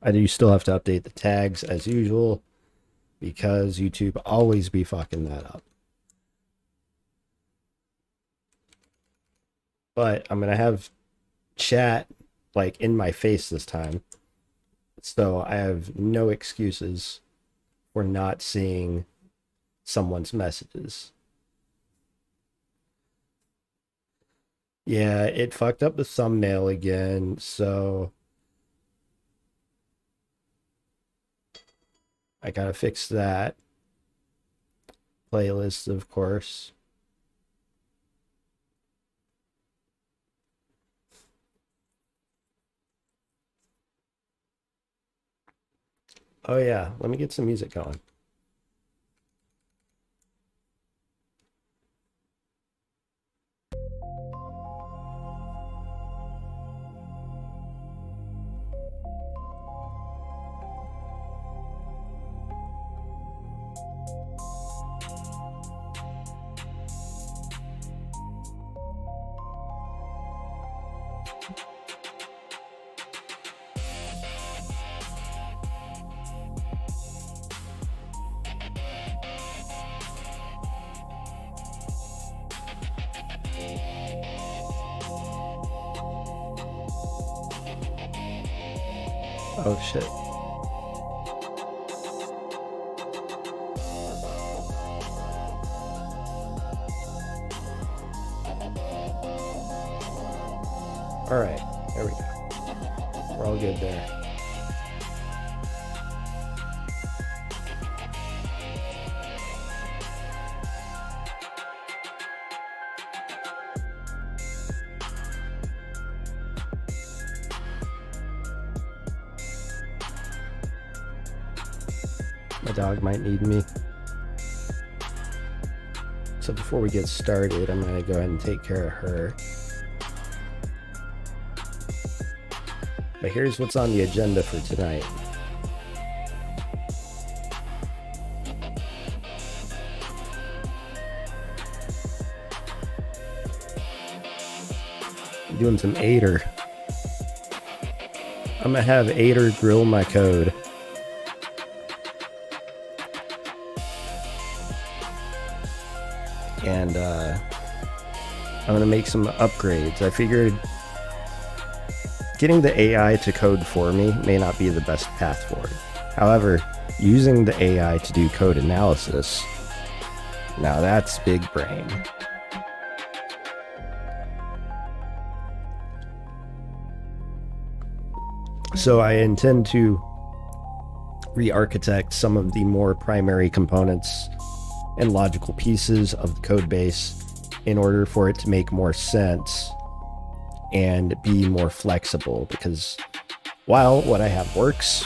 I do still have to update the tags as usual because YouTube always be fucking that up. But I'm going to have chat like in my face this time. So I have no excuses for not seeing someone's messages. Yeah, it fucked up the thumbnail again, so I gotta fix that. Playlist, of course. Oh yeah, let me get some music going. Oh shit. All right, there we go. We're all good there. My dog might need me. So before we get started, I'm going to go ahead and take care of her. But here's what's on the agenda for tonight. I'm doing some Aider. I'm going to have Aider grill my code. And I'm going to make some upgrades. I figured getting the AI to code for me may not be the best path forward. However, using the AI to do code analysis, now that's big brain. So I intend to re-architect some of the more primary components and logical pieces of the code base in order for it to make more sense and be more flexible, because while what I have works,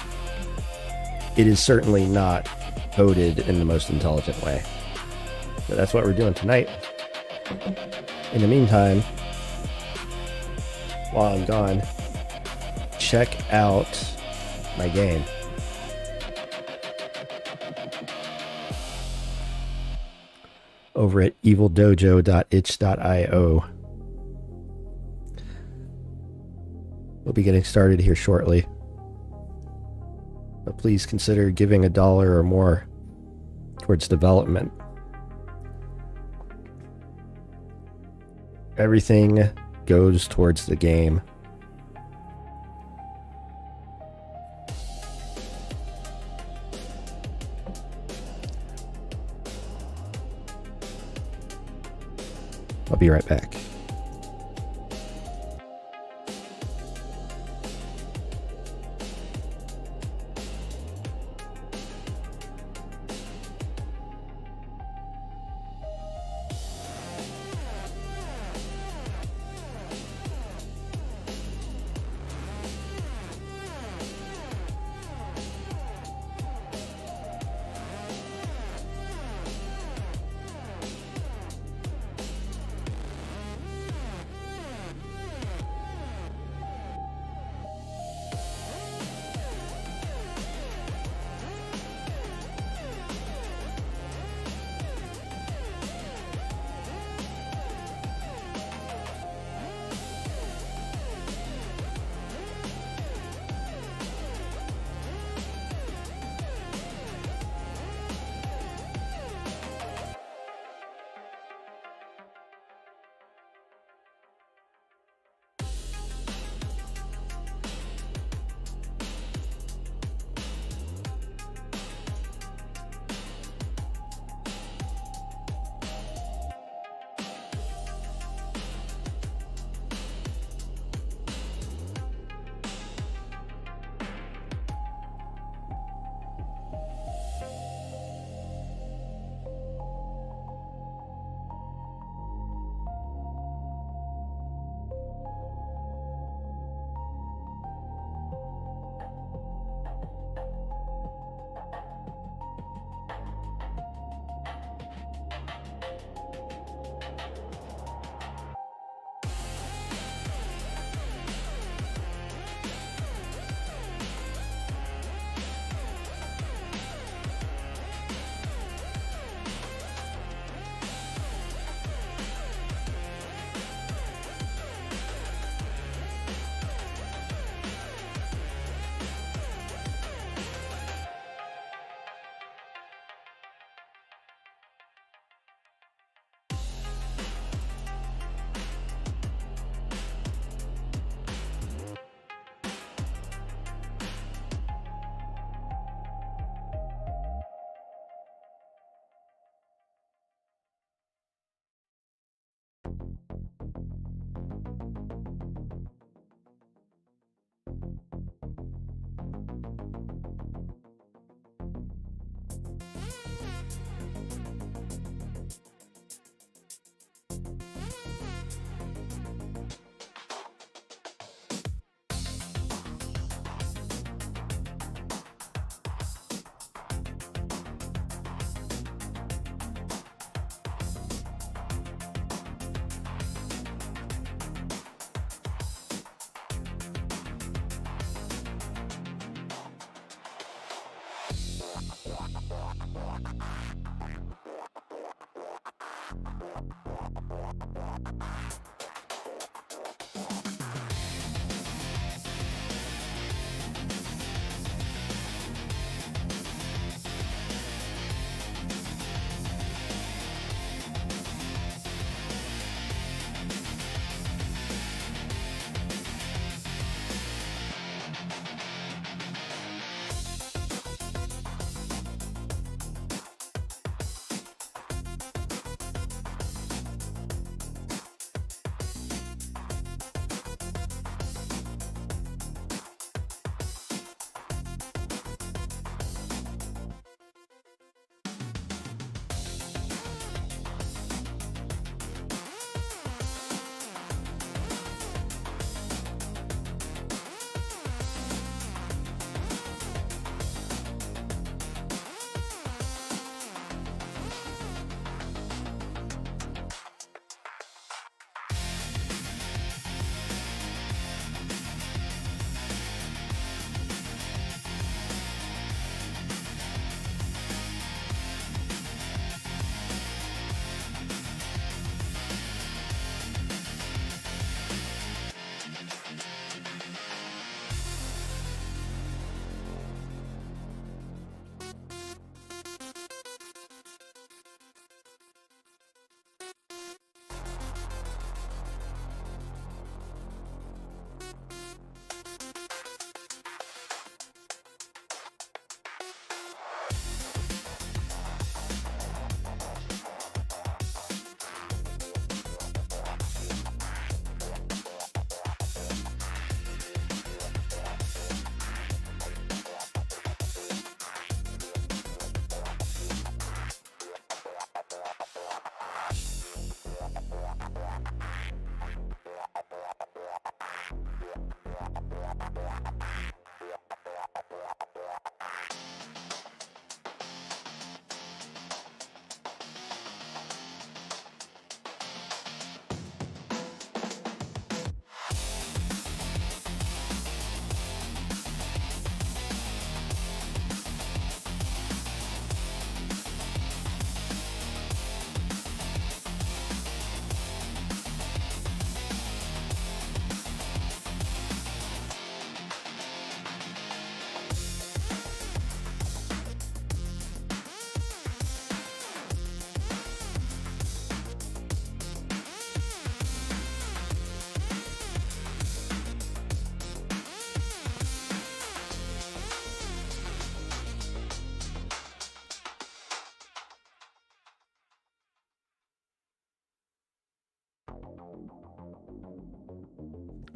it is certainly not coded in the most intelligent way. But that's what we're doing tonight. In the meantime, while I'm gone, check out my game. Over at evildojo.itch.io. We'll be getting started here shortly. But please consider giving $1 or more towards development. Everything goes towards the game. I'll be right back.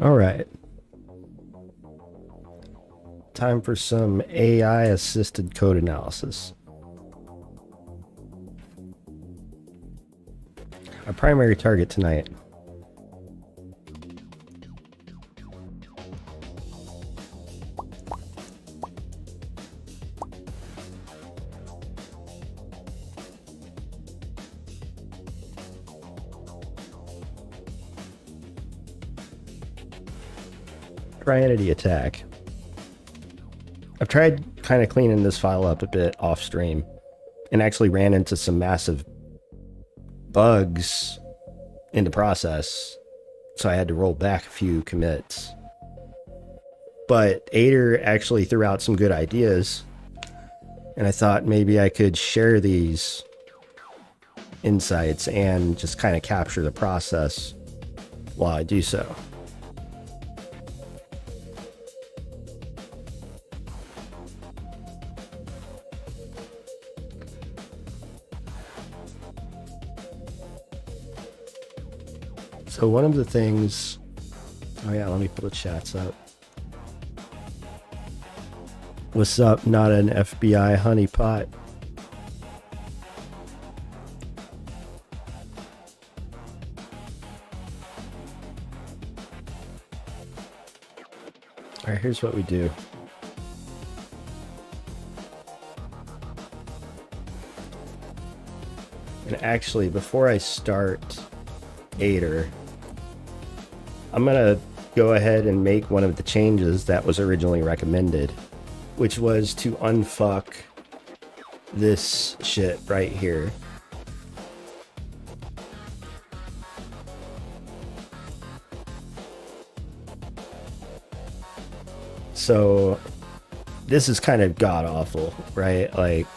All right. Time for some AI assisted code analysis. Our primary target tonight. Trientity attack. I've tried kind of cleaning this file up a bit off stream and actually ran into some massive bugs in the process, so I had to roll back a few commits. But Ader actually threw out some good ideas, and I thought maybe I could share these insights and just kind of capture the process while I do so. So one of the things, oh yeah, let me pull the chats up. What's up, not an FBI honeypot? All right, here's what we do. And actually, before I start Ader, I'm gonna go ahead and make one of the changes that was originally recommended, which was to unfuck this shit right here. So this is kind of god awful, right? Like,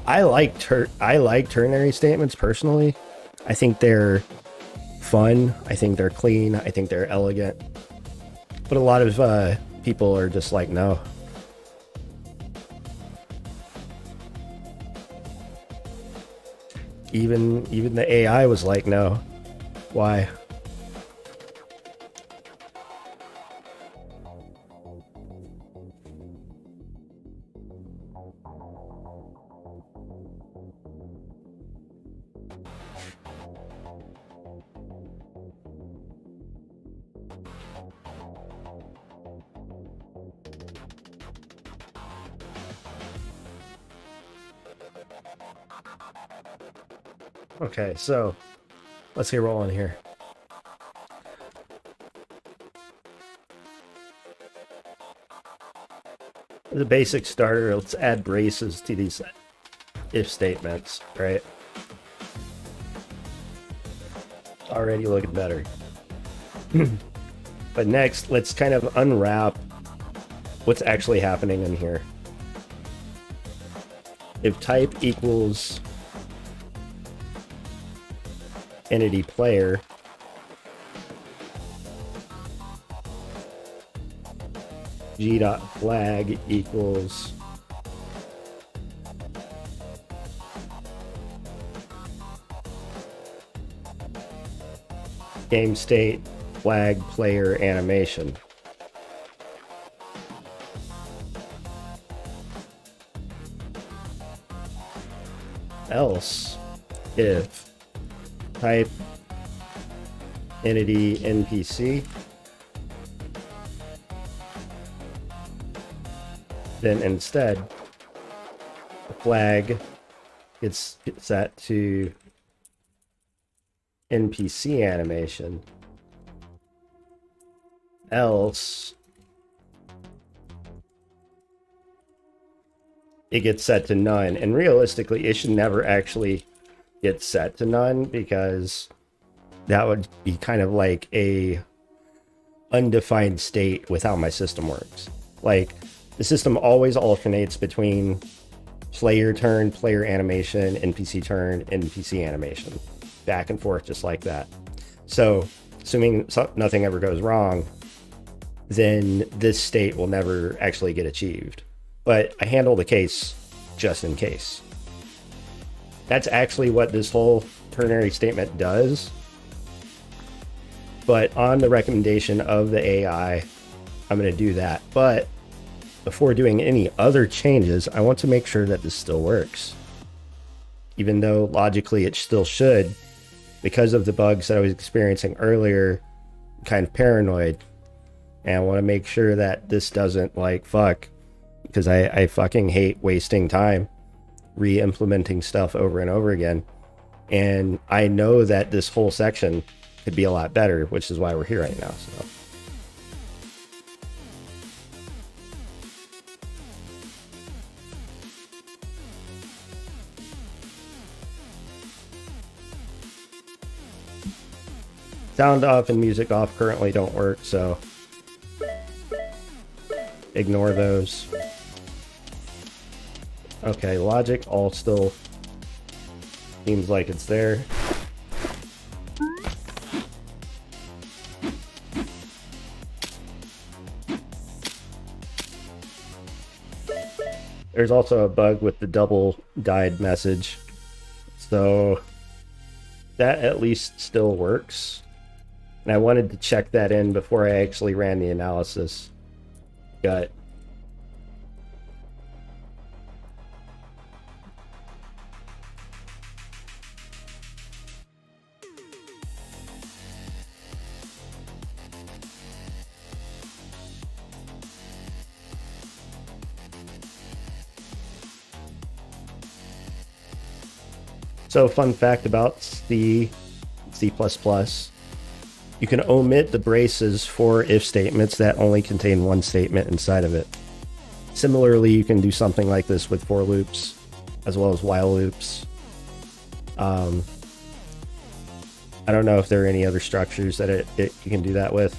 I like ternary statements personally. I think they're fun. I think they're clean. I think they're elegant. But a lot of people are just like, no. Even the AI was like, no. Why? Okay, so let's get rolling here. The basic starter, let's add braces to these if statements, right? Already looking better. But next, let's kind of unwrap what's actually happening in here. If type equals entity player, g.flag equals game state flag player animation. Else, if type entity NPC, then instead the flag gets set to NPC animation. Else it gets set to none, and realistically it should never actually get set to none, because that would be kind of like a undefined state with how my system works. Like, the system always alternates between player turn, player animation, NPC turn, NPC animation, back and forth just like that. So assuming nothing ever goes wrong, then this state will never actually get achieved. But I handle the case just in case. That's actually what this whole ternary statement does. But on the recommendation of the AI, I'm going to do that. But before doing any other changes, I want to make sure that this still works. Even though logically it still should, because of the bugs that I was experiencing earlier, I'm kind of paranoid. And I want to make sure that this doesn't like fuck, because I fucking hate wasting time re-implementing stuff over and over again. And I know that this whole section could be a lot better, which is why we're here right now. So sound off and music off currently don't work, so ignore those. Okay, logic all still seems like it's there. There's also a bug with the double dyed message, so that at least still works. And I wanted to check that in before I actually ran the analysis. Got So fun fact about C++, you can omit the braces for if statements that only contain one statement inside of it. Similarly, you can do something like this with for loops, as well as while loops. I don't know if there are any other structures that you can do that with.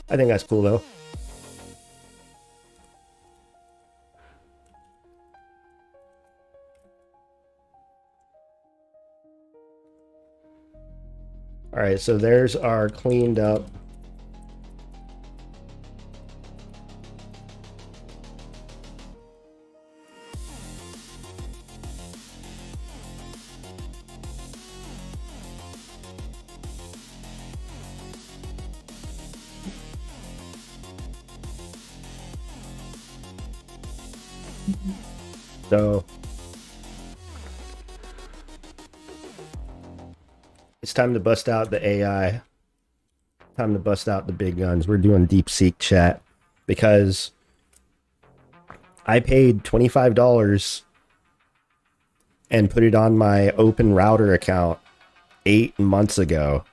I think that's cool though. All right, so there's our cleaned up so it's time to bust out the AI. Time to bust out the big guns. We're doing DeepSeek chat because I paid $25 and put it on my open router account 8 months ago.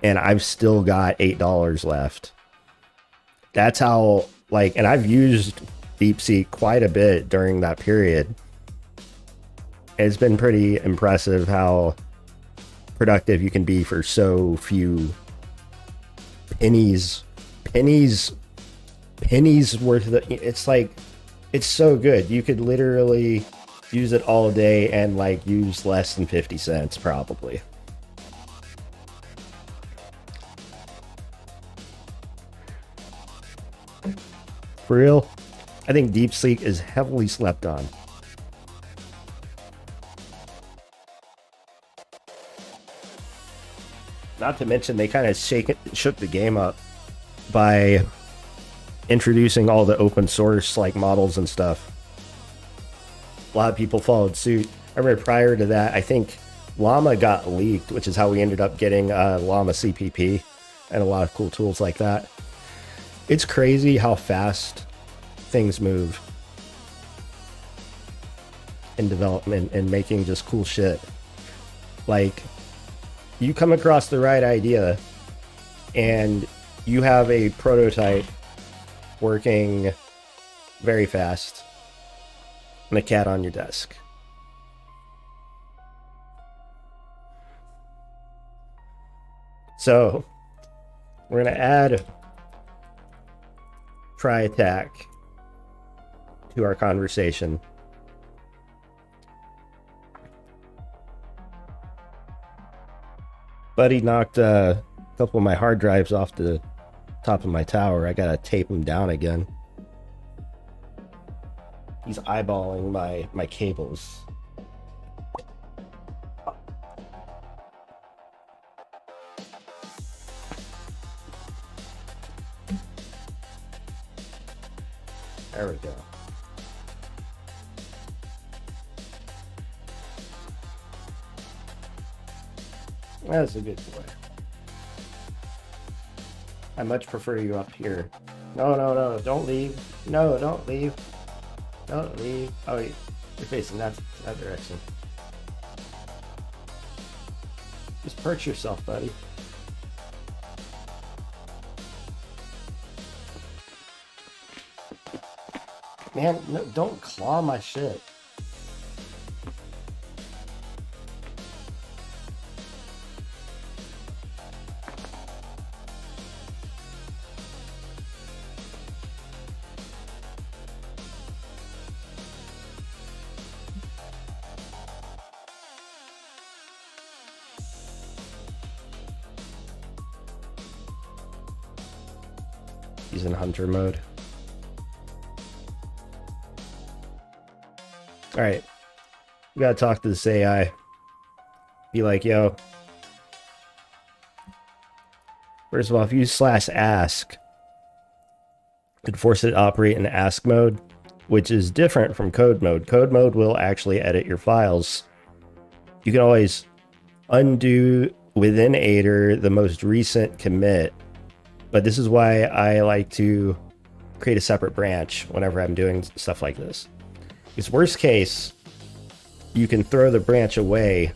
And I've still got $8 left. That's how, like, and I've used DeepSeek quite a bit during that period. It's been pretty impressive how productive you can be for so few pennies worth of it's like, it's so good. You could literally use it all day and like use less than 50 cents probably. For real, I think DeepSeek is heavily slept on. Not to mention, they kind of shook the game up by introducing all the open source like models and stuff. A lot of people followed suit. I remember prior to that, I think Llama got leaked, which is how we ended up getting Llama CPP and a lot of cool tools like that. It's crazy how fast things move in development and making just cool shit. Like, you come across the right idea and you have a prototype working very fast and a cat on your desk. So we're going to add try attack to our conversation. Buddy knocked a couple of my hard drives off the top of my tower. I gotta tape them down again. He's eyeballing my cables. There we go. That's a good boy. I much prefer you up here. No, no, no, don't leave. No, don't leave. Don't leave. Oh, you're facing that direction. Just perch yourself, buddy. Man, no, don't claw my shit. He's in hunter mode. All right, we gotta talk to this AI. Be like, yo. First of all, if you /ask, could force it to operate in ask mode, which is different from code mode. Code mode will actually edit your files. You can always undo within Aider the most recent commit, but this is why I like to create a separate branch whenever I'm doing stuff like this. Because worst case, you can throw the branch away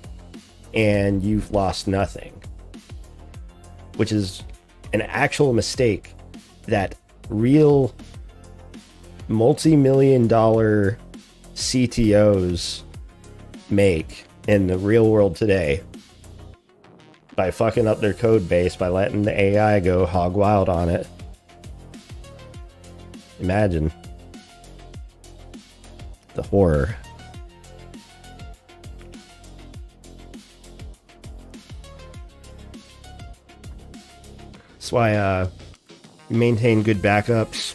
and you've lost nothing, which is an actual mistake that real multi-million-dollar CTOs make in the real world today by fucking up their code base, by letting the AI go hog wild on it. Imagine the horror. That's why you maintain good backups,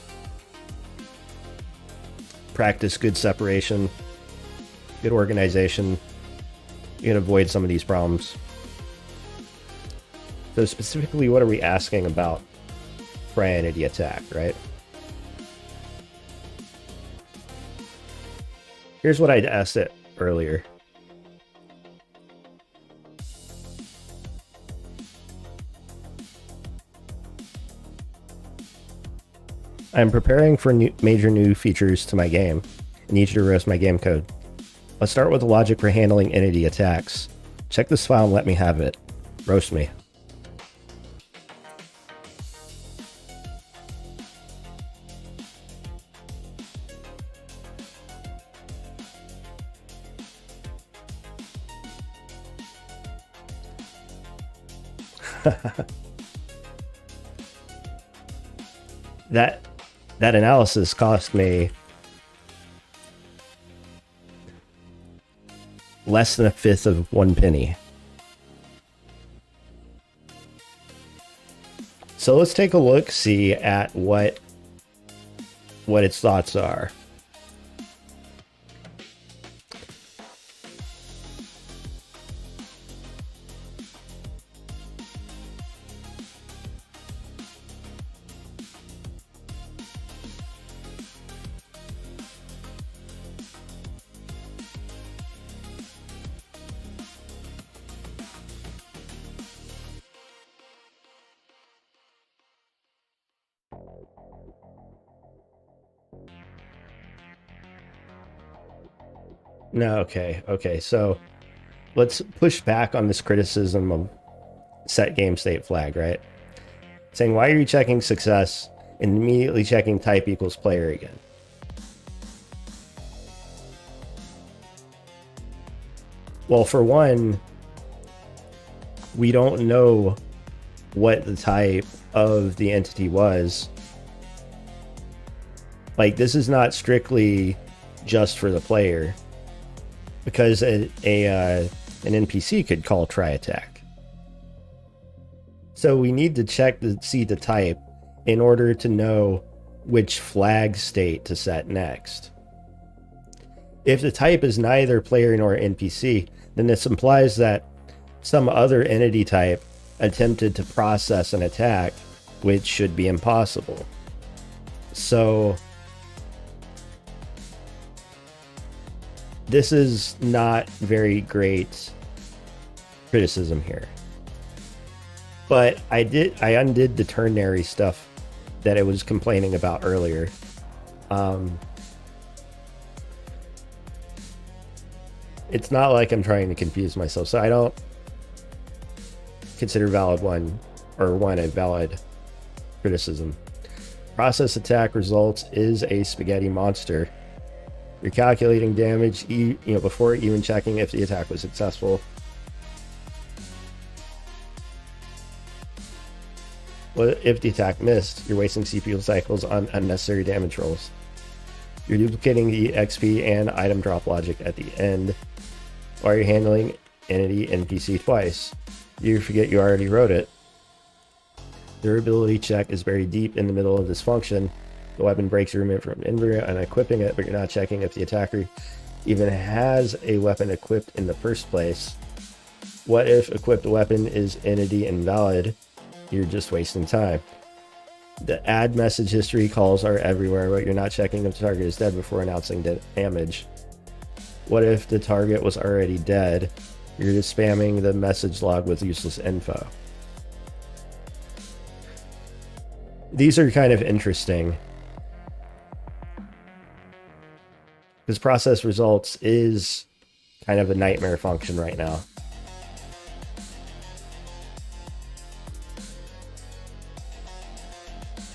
practice good separation, good organization. You can avoid some of these problems. So specifically, what are we asking about pri-entity attack, right? Here's what I'd asked it earlier. I'm preparing for major new features to my game. I need you to roast my game code. Let's start with the logic for handling entity attacks. Check this file and let me have it. Roast me. That analysis cost me less than 1/5 of 1 penny. So let's take a look, see at what its thoughts are. No, okay. So let's push back on this criticism of set game state flag, right? Saying, why are you checking success and immediately checking type equals player again? Well, for one, we don't know what the type of the entity was. Like, this is not strictly just for the player, because an NPC could call try attack. So we need to check to see the type in order to know which flag state to set next. If the type is neither player nor NPC, then this implies that some other entity type attempted to process an attack, which should be impossible. So This is not very great criticism here. But I undid the ternary stuff that it was complaining about earlier. It's not like I'm trying to confuse myself, so I don't consider one a valid criticism. Process attack results is a spaghetti monster. You're calculating damage, before even checking if the attack was successful. Well, if the attack missed, you're wasting CPU cycles on unnecessary damage rolls. You're duplicating the XP and item drop logic at the end while you're handling entity NPC twice. You forget you already wrote it. Durability check is buried deep in the middle of this function. The weapon breaks your movement from inventory and equipping it, but you're not checking if the attacker even has a weapon equipped in the first place. What if equipped weapon is entity invalid? You're just wasting time. The add message history calls are everywhere, but you're not checking if the target is dead before announcing the damage. What if the target was already dead? You're just spamming the message log with useless info. These are kind of interesting, because process results is kind of a nightmare function right now.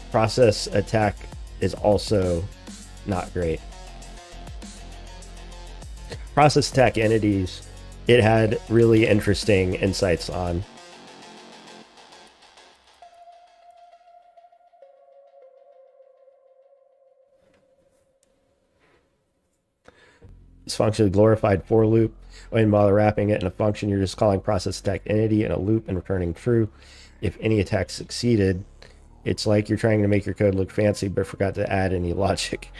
Process attack is also not great. Process attack entities, it had really interesting insights on. This function is a glorified for loop. When bother wrapping it in a function, you're just calling process attack entity in a loop and returning true. If any attack succeeded, it's like you're trying to make your code look fancy but forgot to add any logic.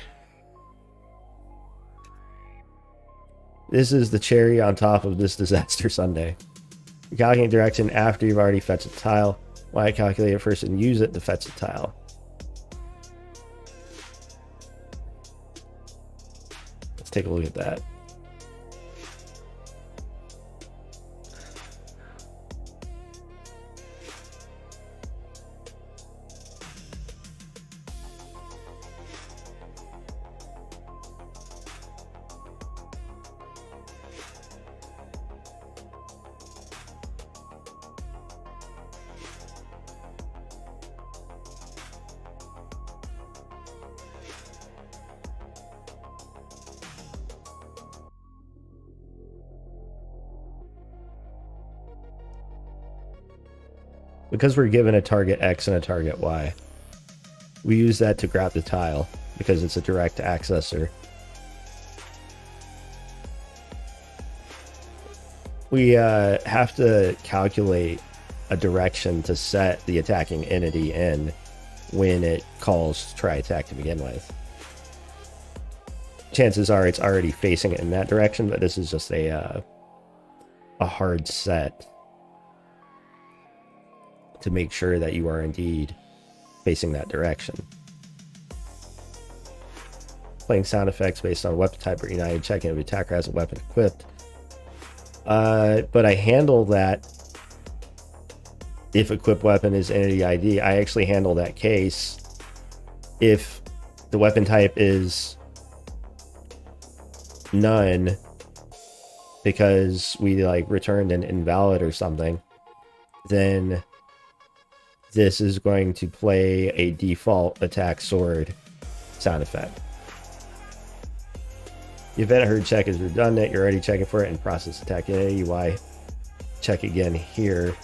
This is the cherry on top of this disaster sundae. You're calculating direction after you've already fetched a tile. Why calculate it first and use it to fetch a tile? Let's take a look at that. Because we're given a target X and a target Y, we use that to grab the tile because it's a direct accessor. We have to calculate a direction to set the attacking entity in when it calls try attack to begin with. Chances are it's already facing it in that direction, but this is just a hard set to make sure that you are indeed facing that direction. Playing sound effects based on weapon type or united, checking if the attacker has a weapon equipped. But I handle that if equipped weapon is entity ID. I actually handle that case if the weapon type is none because we returned an invalid or something, then this is going to play a default attack sword sound effect. The event heard check is redundant. You're already checking for it in process attack entity. Why check again here?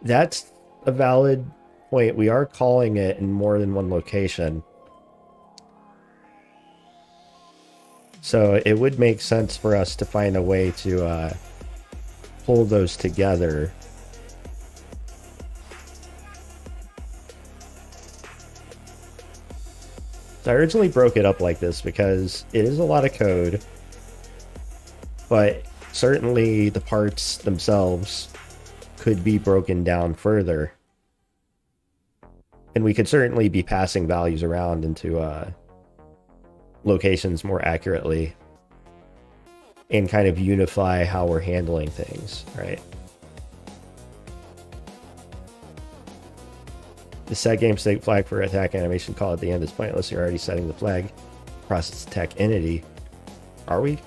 That's a valid point. We are calling it in more than one location. So it would make sense for us to find a way to pull those together. So I originally broke it up like this because it is a lot of code, but certainly the parts themselves could be broken down further. And we could certainly be passing values around into locations more accurately and kind of unify how we're handling things, right? The set game state flag for attack animation call at the end is pointless. You're already setting the flag. Process attack entity. Are we?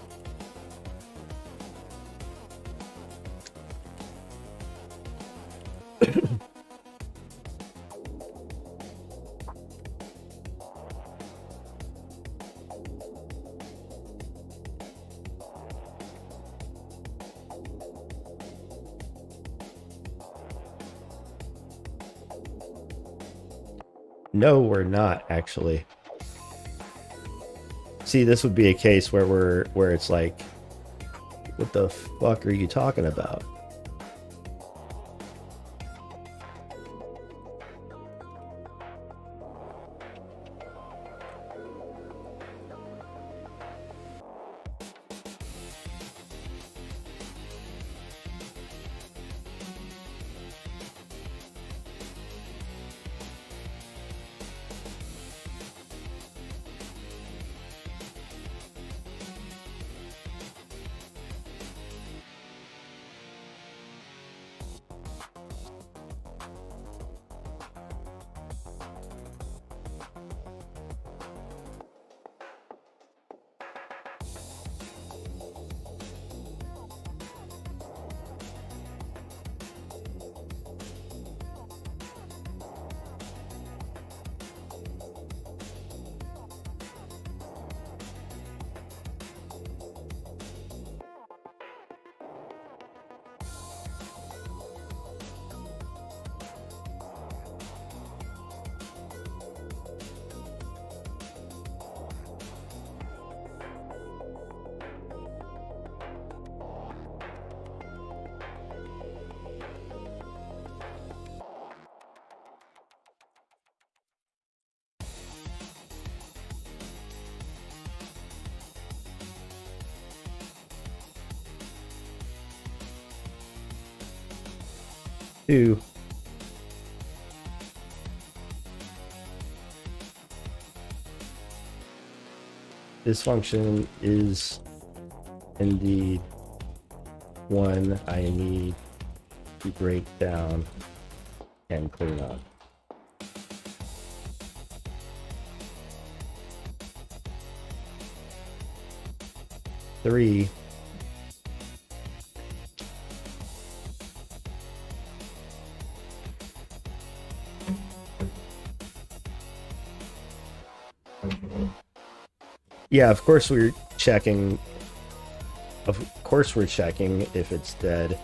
No, we're not actually. See, this would be a case where it's like, what the fuck are you talking about? Two. This function is indeed one I need to break down and clean up. Three. Yeah, of course we're checking. Of course we're checking if it's dead.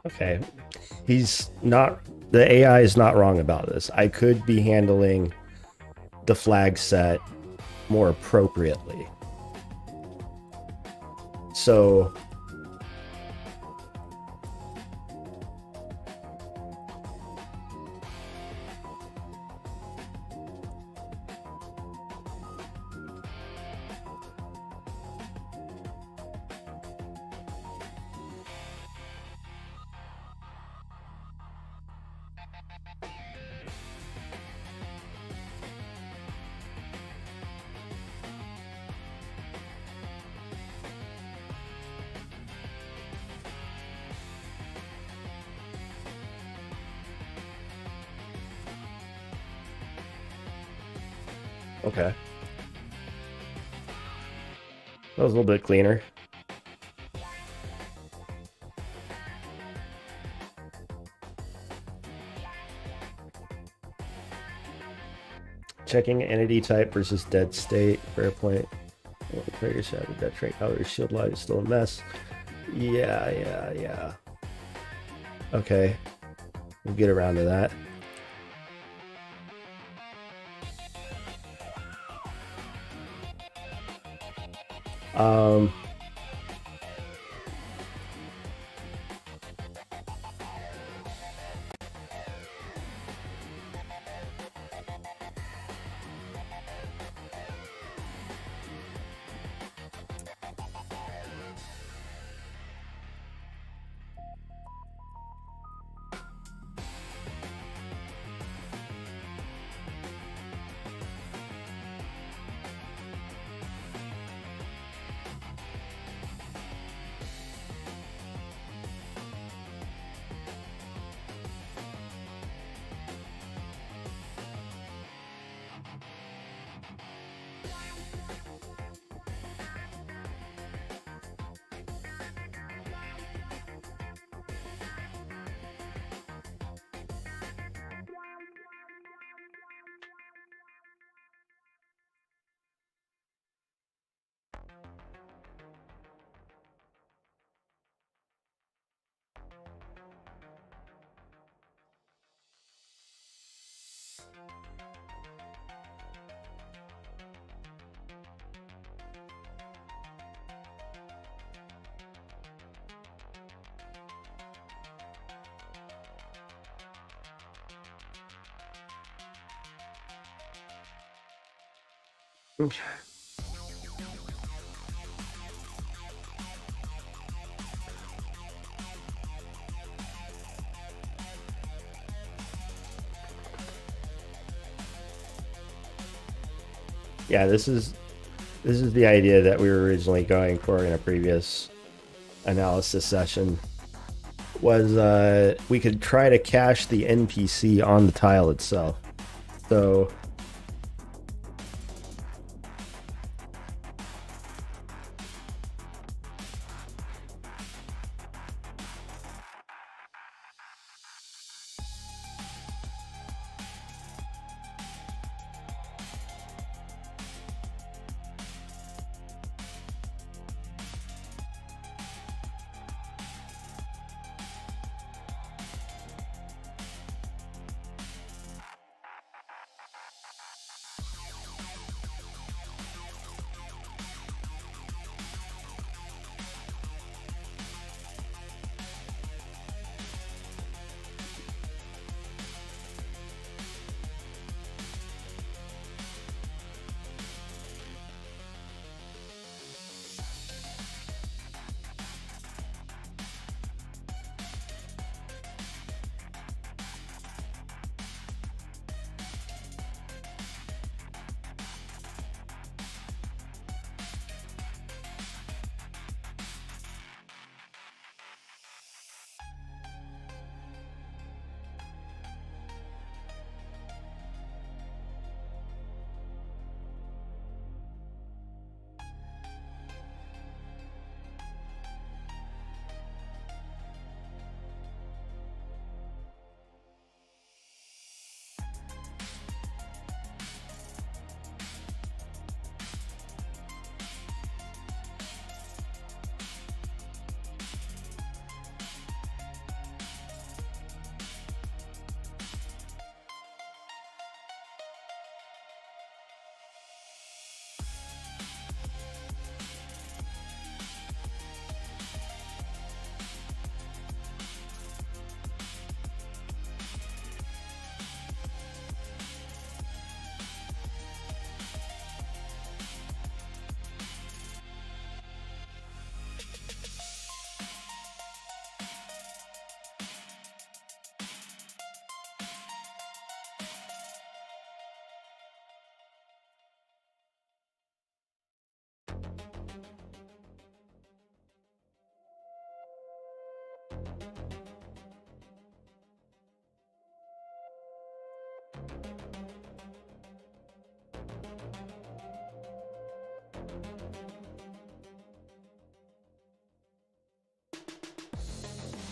Okay. He's not, the AI is not wrong about this. I could be handling the flag set more appropriately. So okay. That was a little bit cleaner. Checking entity type versus dead state. Fair point. Player side of that trait. Color shield light is still a mess. Yeah. Okay. We'll get around to that. Okay. Yeah, this is the idea that we were originally going for in a previous analysis session. Was we could try to cache the NPC on the tile itself. So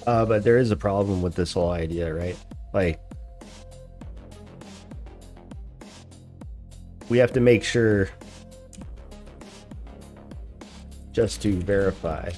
But there is a problem with this whole idea, right? Like, we have to make sure, just to verify,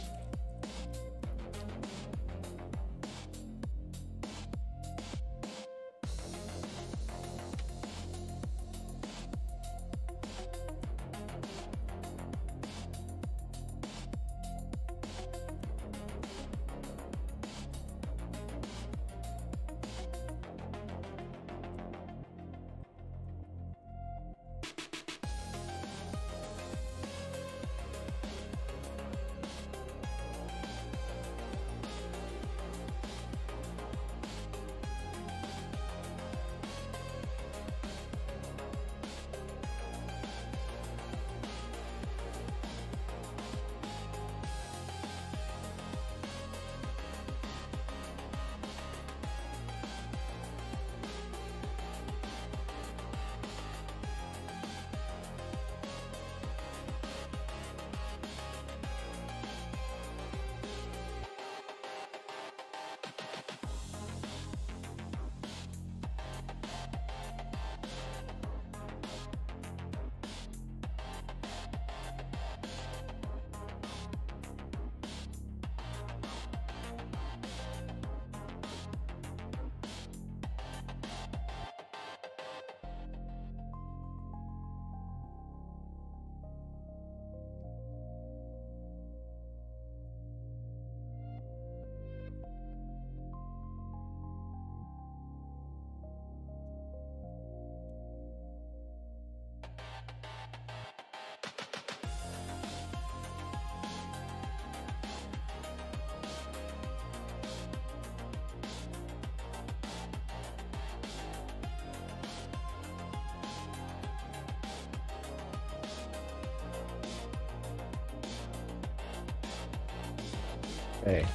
hey,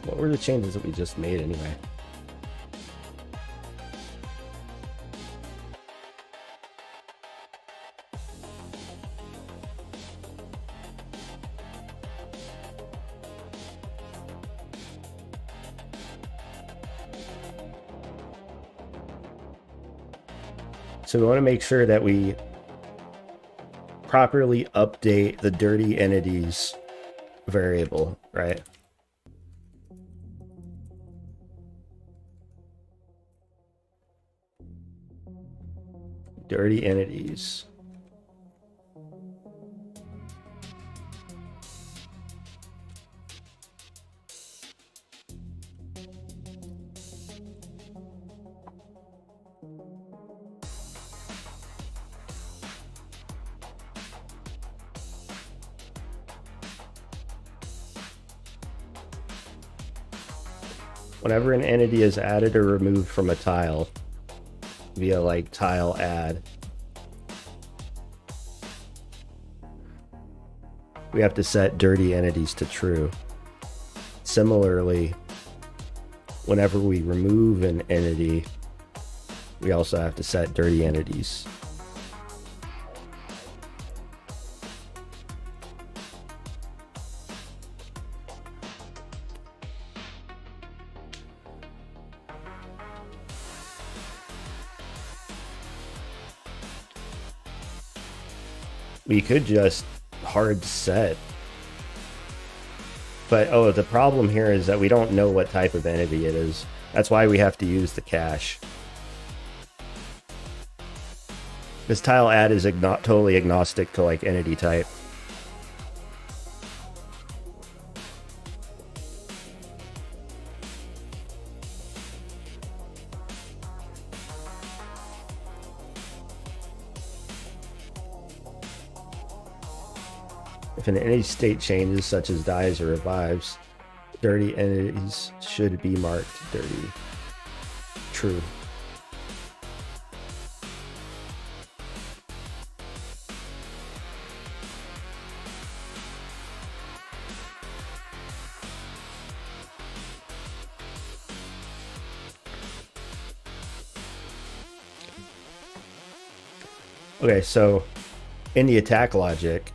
what were the changes that we just made anyway? So we want to make sure that we properly update the dirty entities variable, right? Dirty entities. Whenever an entity is added or removed from a tile via like tile add, we have to set dirty entities to true. Similarly, whenever we remove an entity, we also have to set dirty entities. We could just hard set. But, oh, the problem here is that we don't know what type of entity it is. That's why we have to use the cache. This tile add is totally agnostic to like entity type. If an entity state changes, such as dies or revives, dirty entities should be marked dirty. True. Okay, so in the attack logic,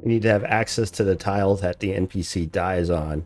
you need to have access to the tile that the NPC dies on.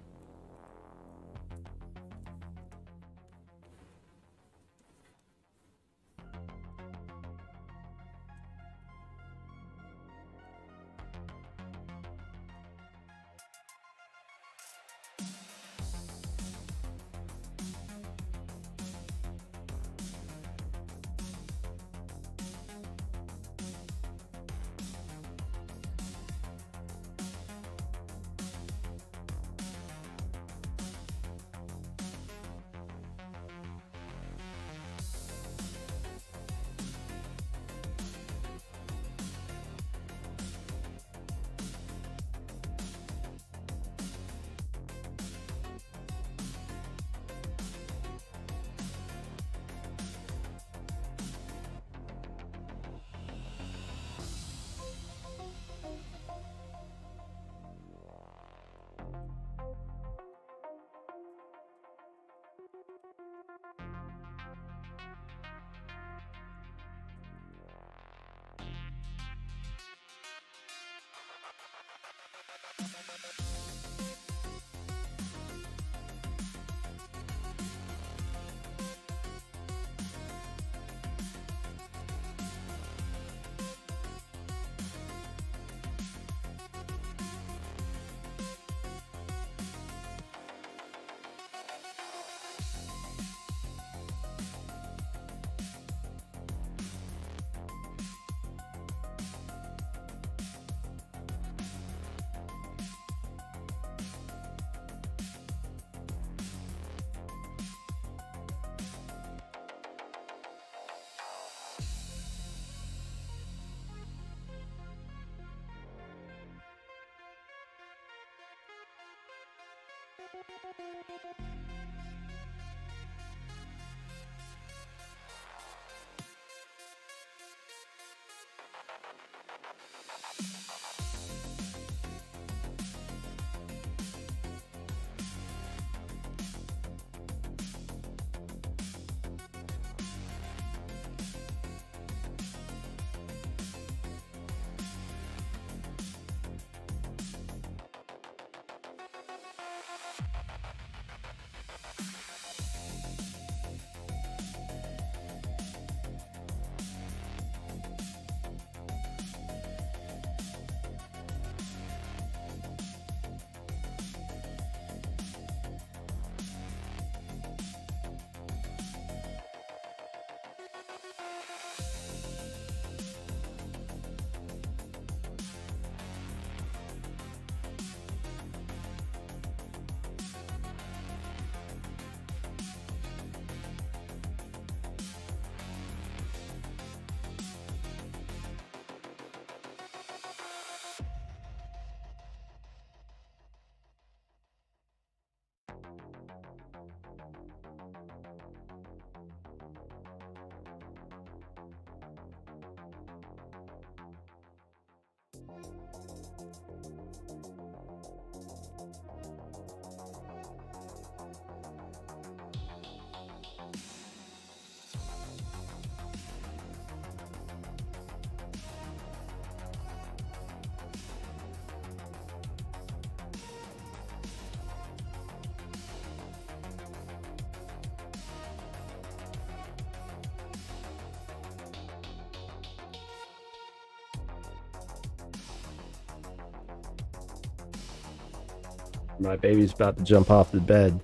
My baby's about to jump off the bed.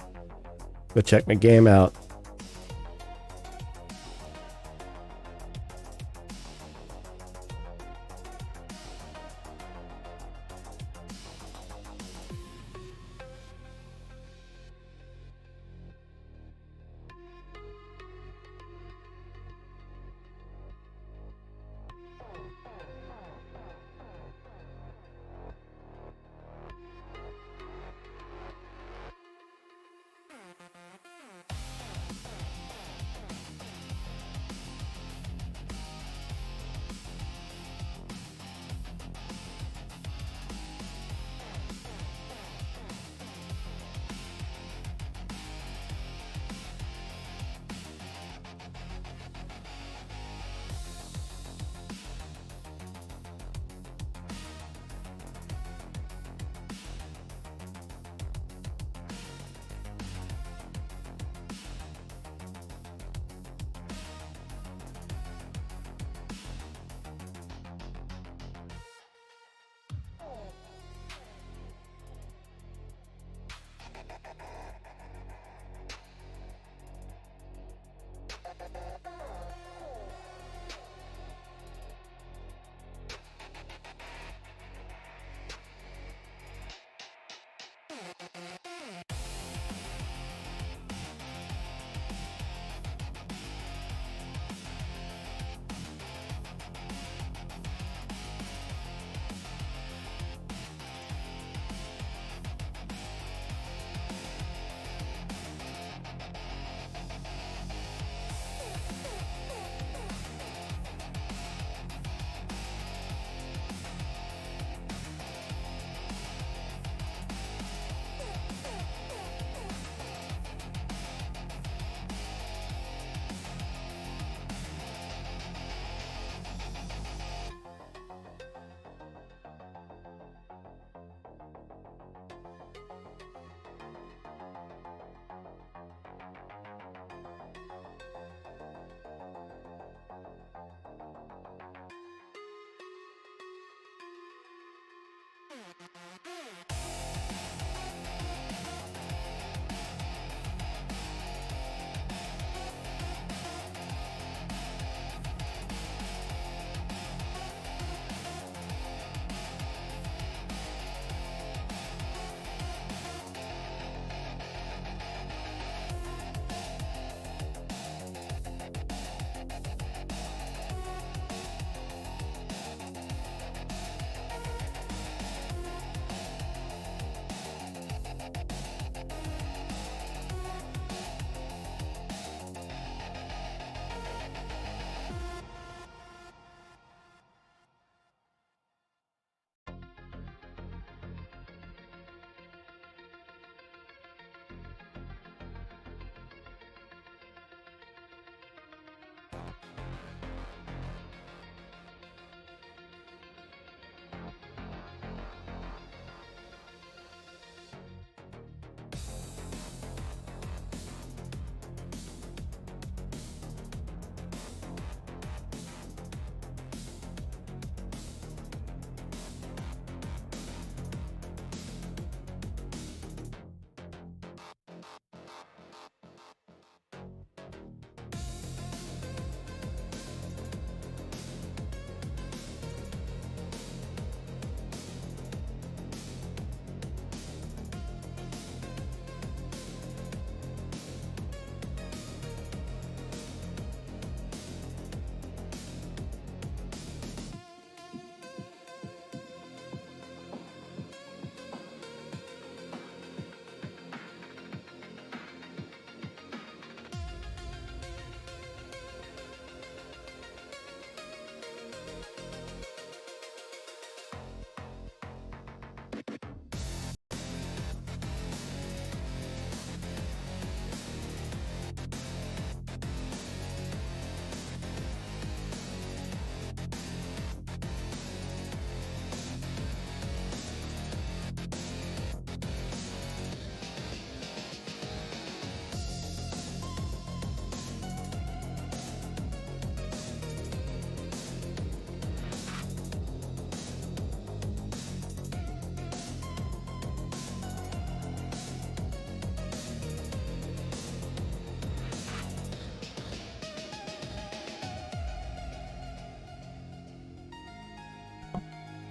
Go check my game out.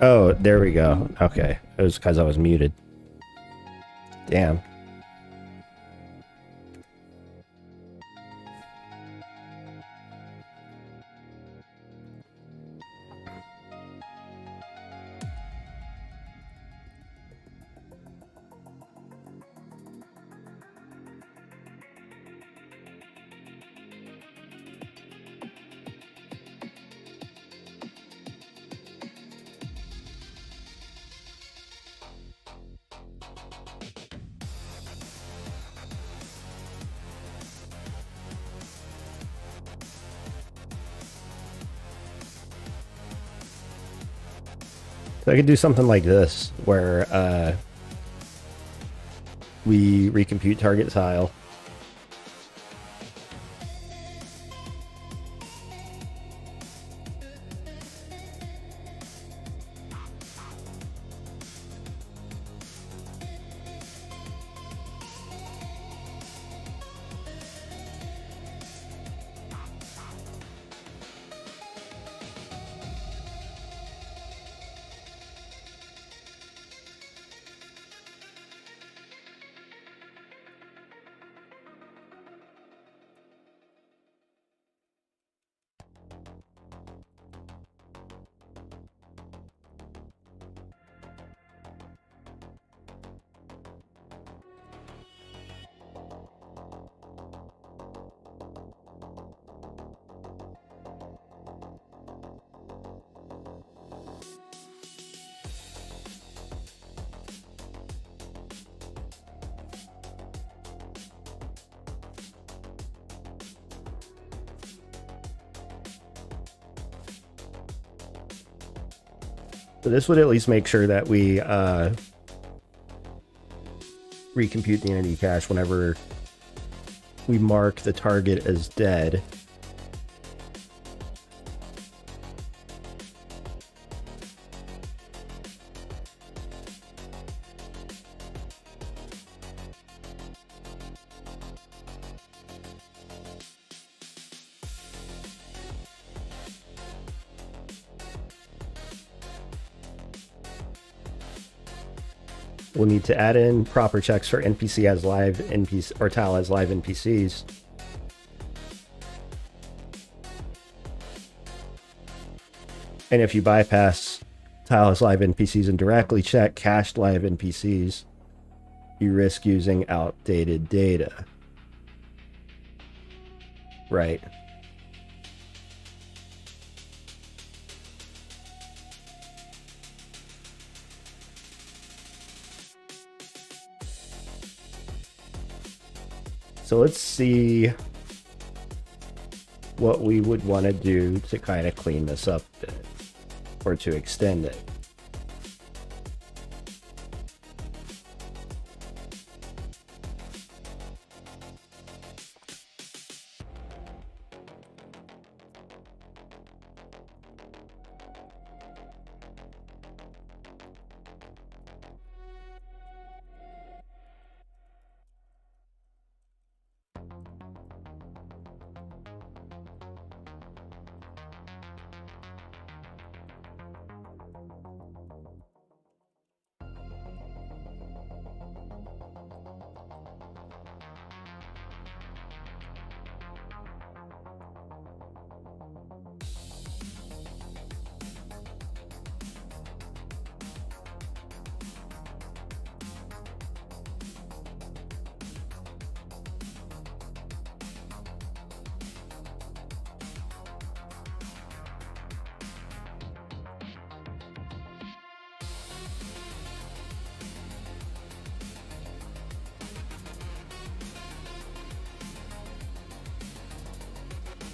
Oh, there we go. Okay. It was because I was muted. Damn. So I could do something like this, where we recompute target tile. So this would at least make sure that we recompute the entity cache whenever we mark the target as dead. We'll need to add in proper checks for NPC as live NPC or tile as live NPCs. And if you bypass tile as live NPCs and directly check cached live NPCs, you risk using outdated data. Right. So let's see what we would want to do to kind of clean this up a bit, or to extend it.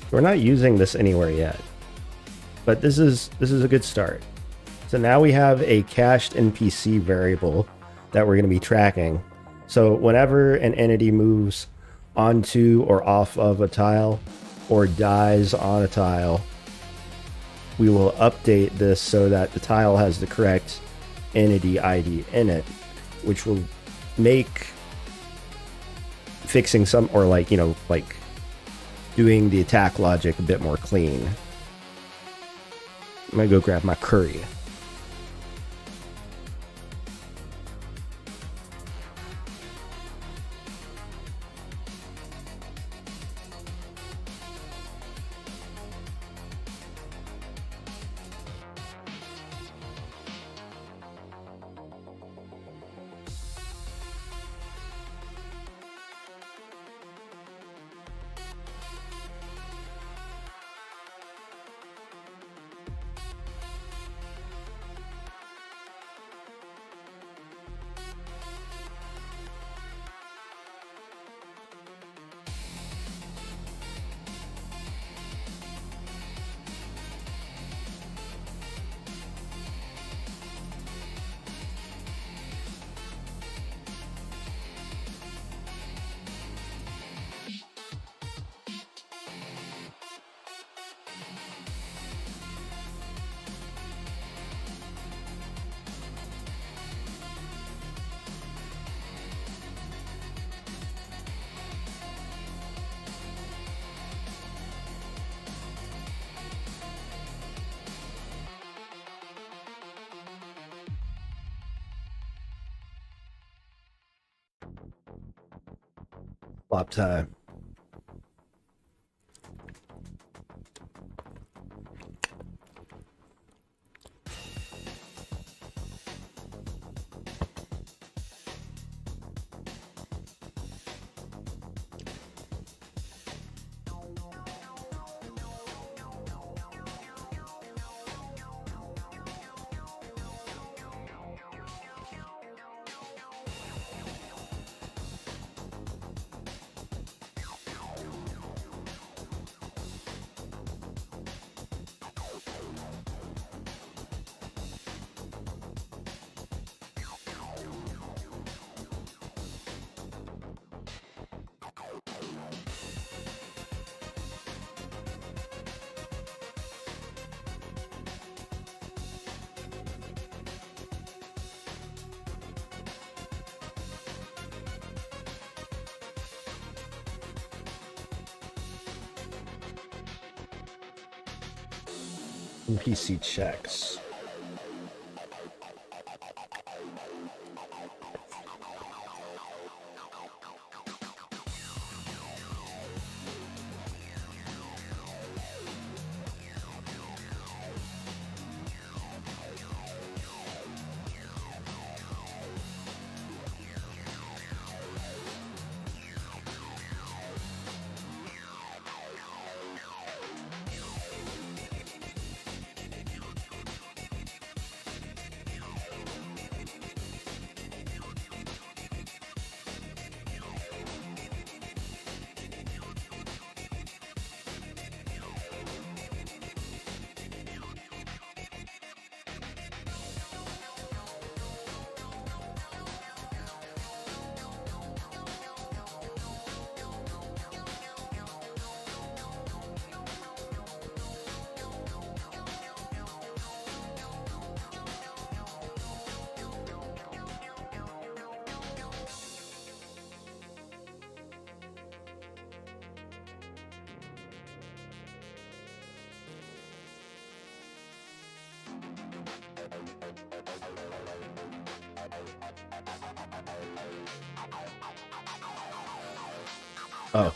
We're not using this anywhere yet, but this is a good start. So now we have a cached NPC variable that we're going to be tracking. So whenever an entity moves onto or off of a tile or dies on a tile, we will update this so that the tile has the correct entity ID in it, which will make fixing some, or like, you know, like doing the attack logic a bit more clean. I'm gonna go grab my curry. flip-flop time. NPC checks. Oh.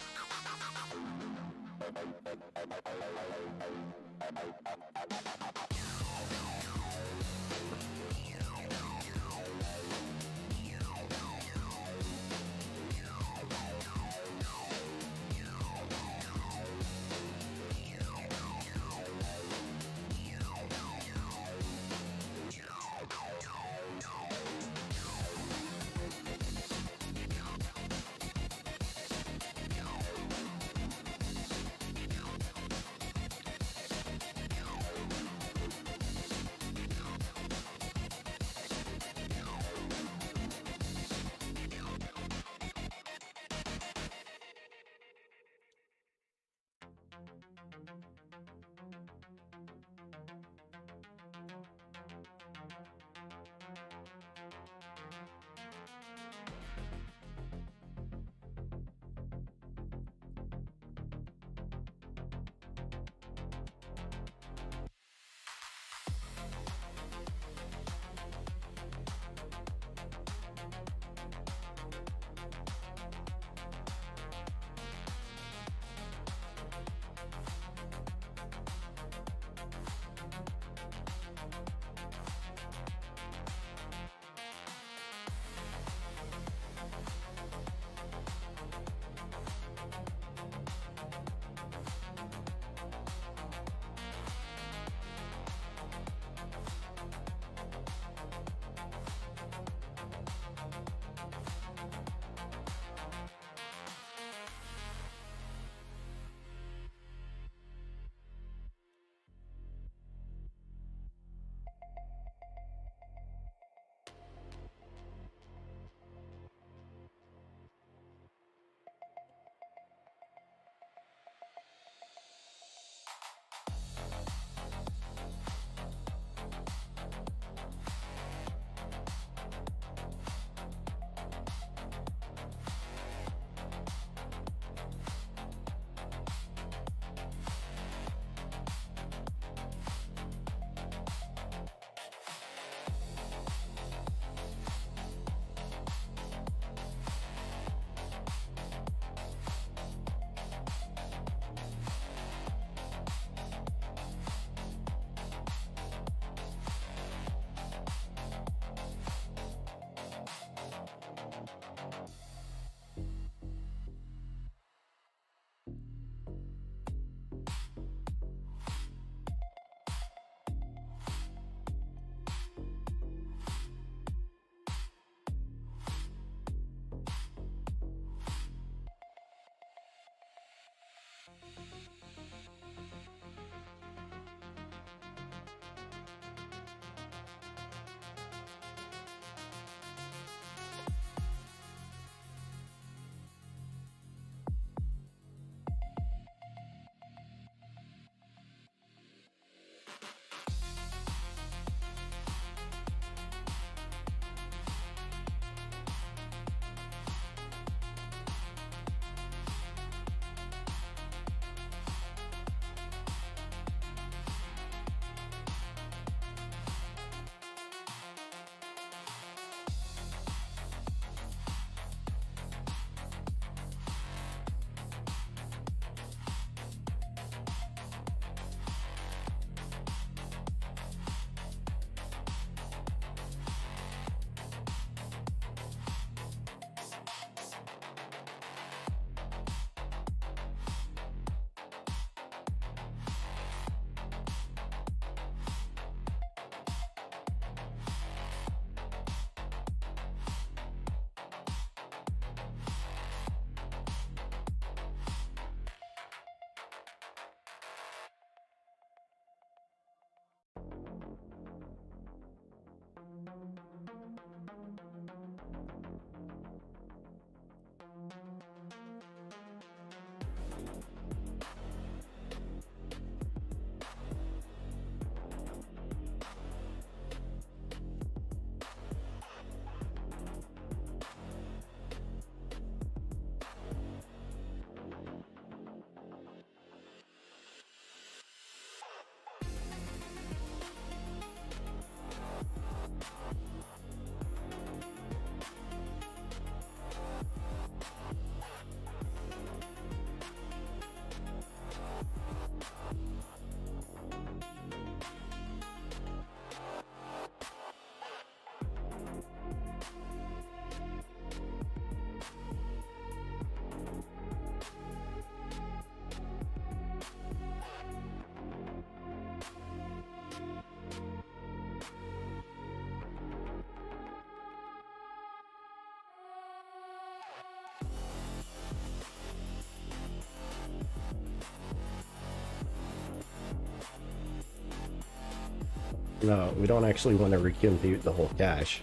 No, we don't actually want to recompute the whole cache.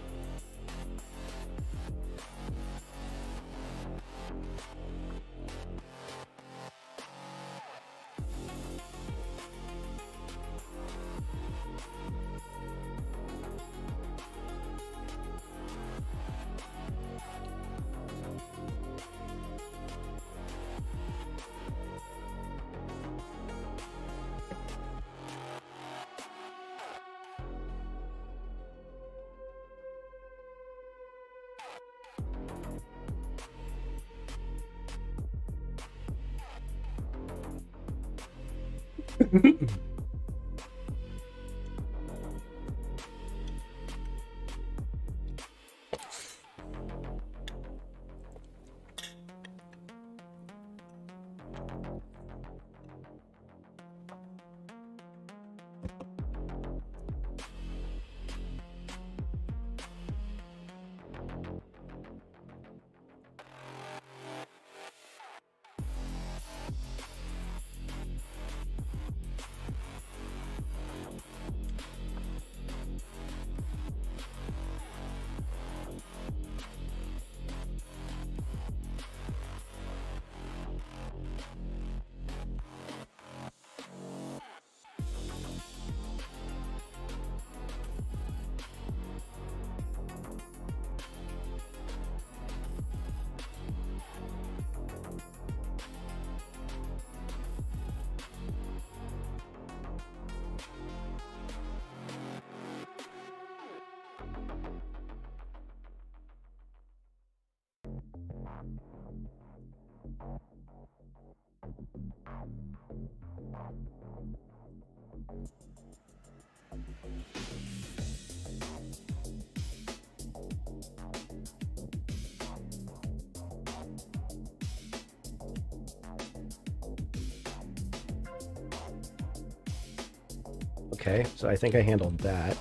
Okay, so I think I handled that.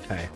Okay.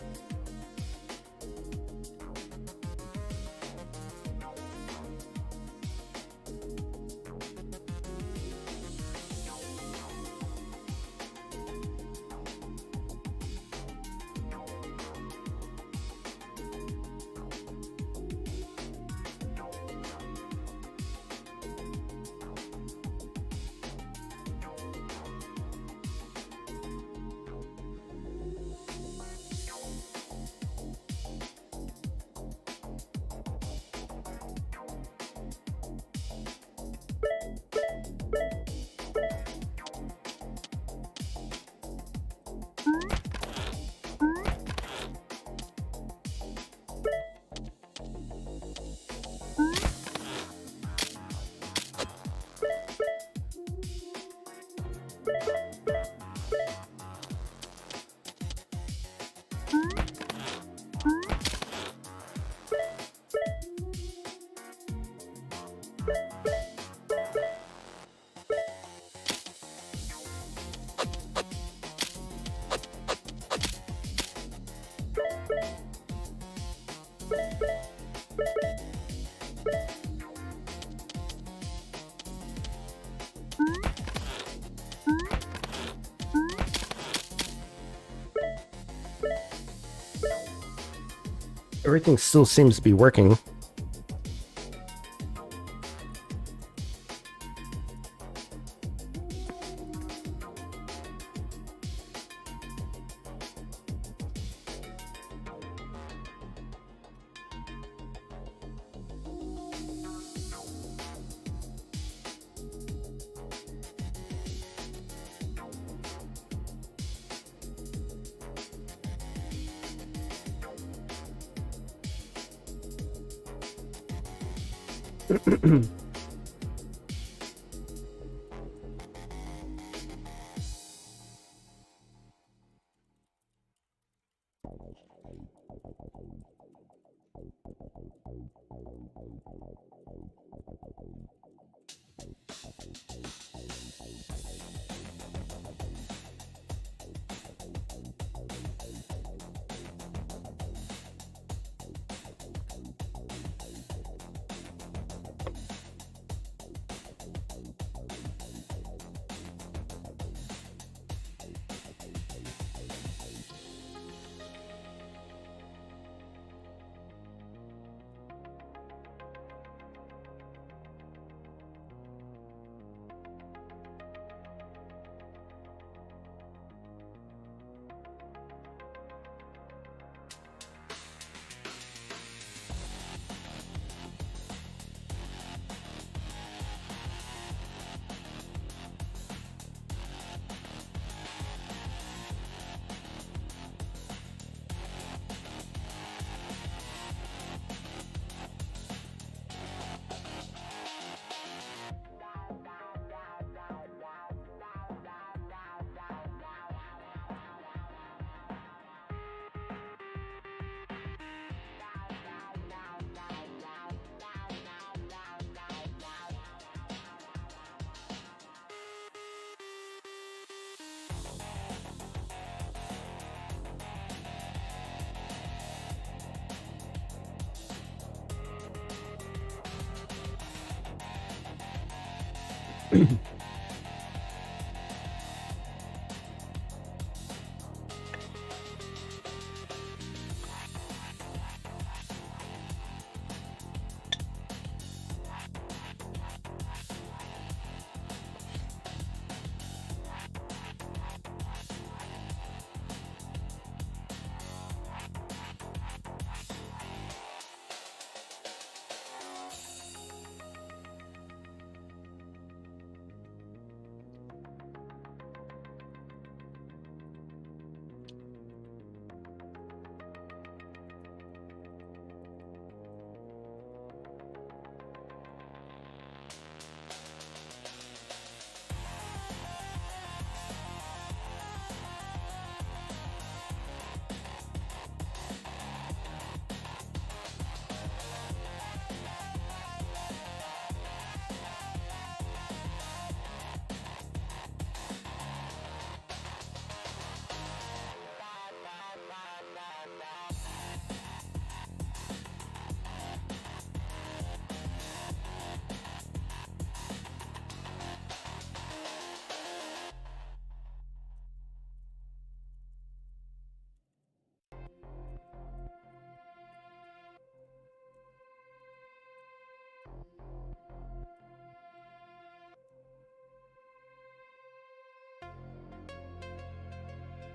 Everything still seems to be working.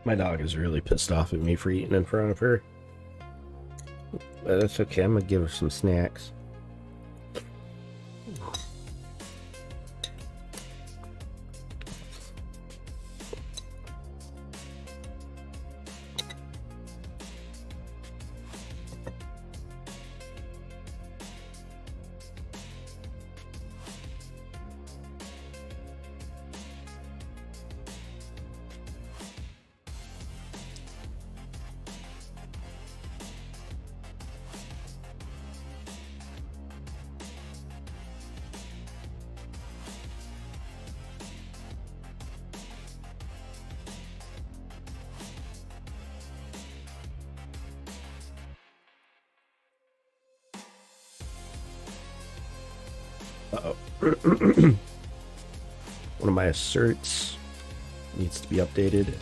My dog is really pissed off at me for eating in front of her. But that's okay, I'm gonna give her some snacks. Uh-oh. One of my asserts needs to be updated.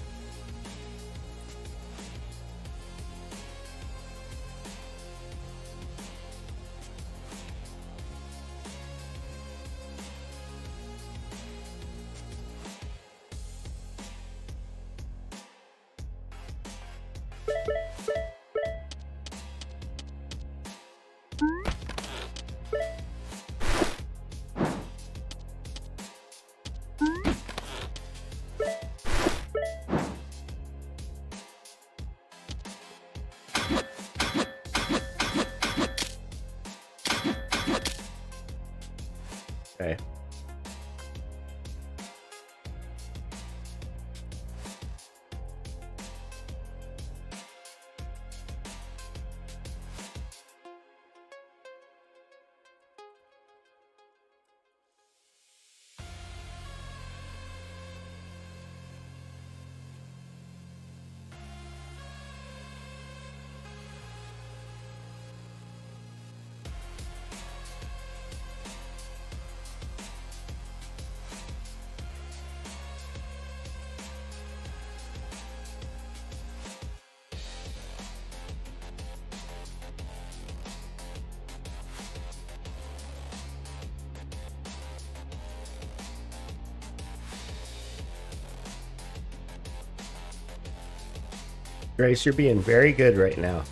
Grace, you're being very good right now.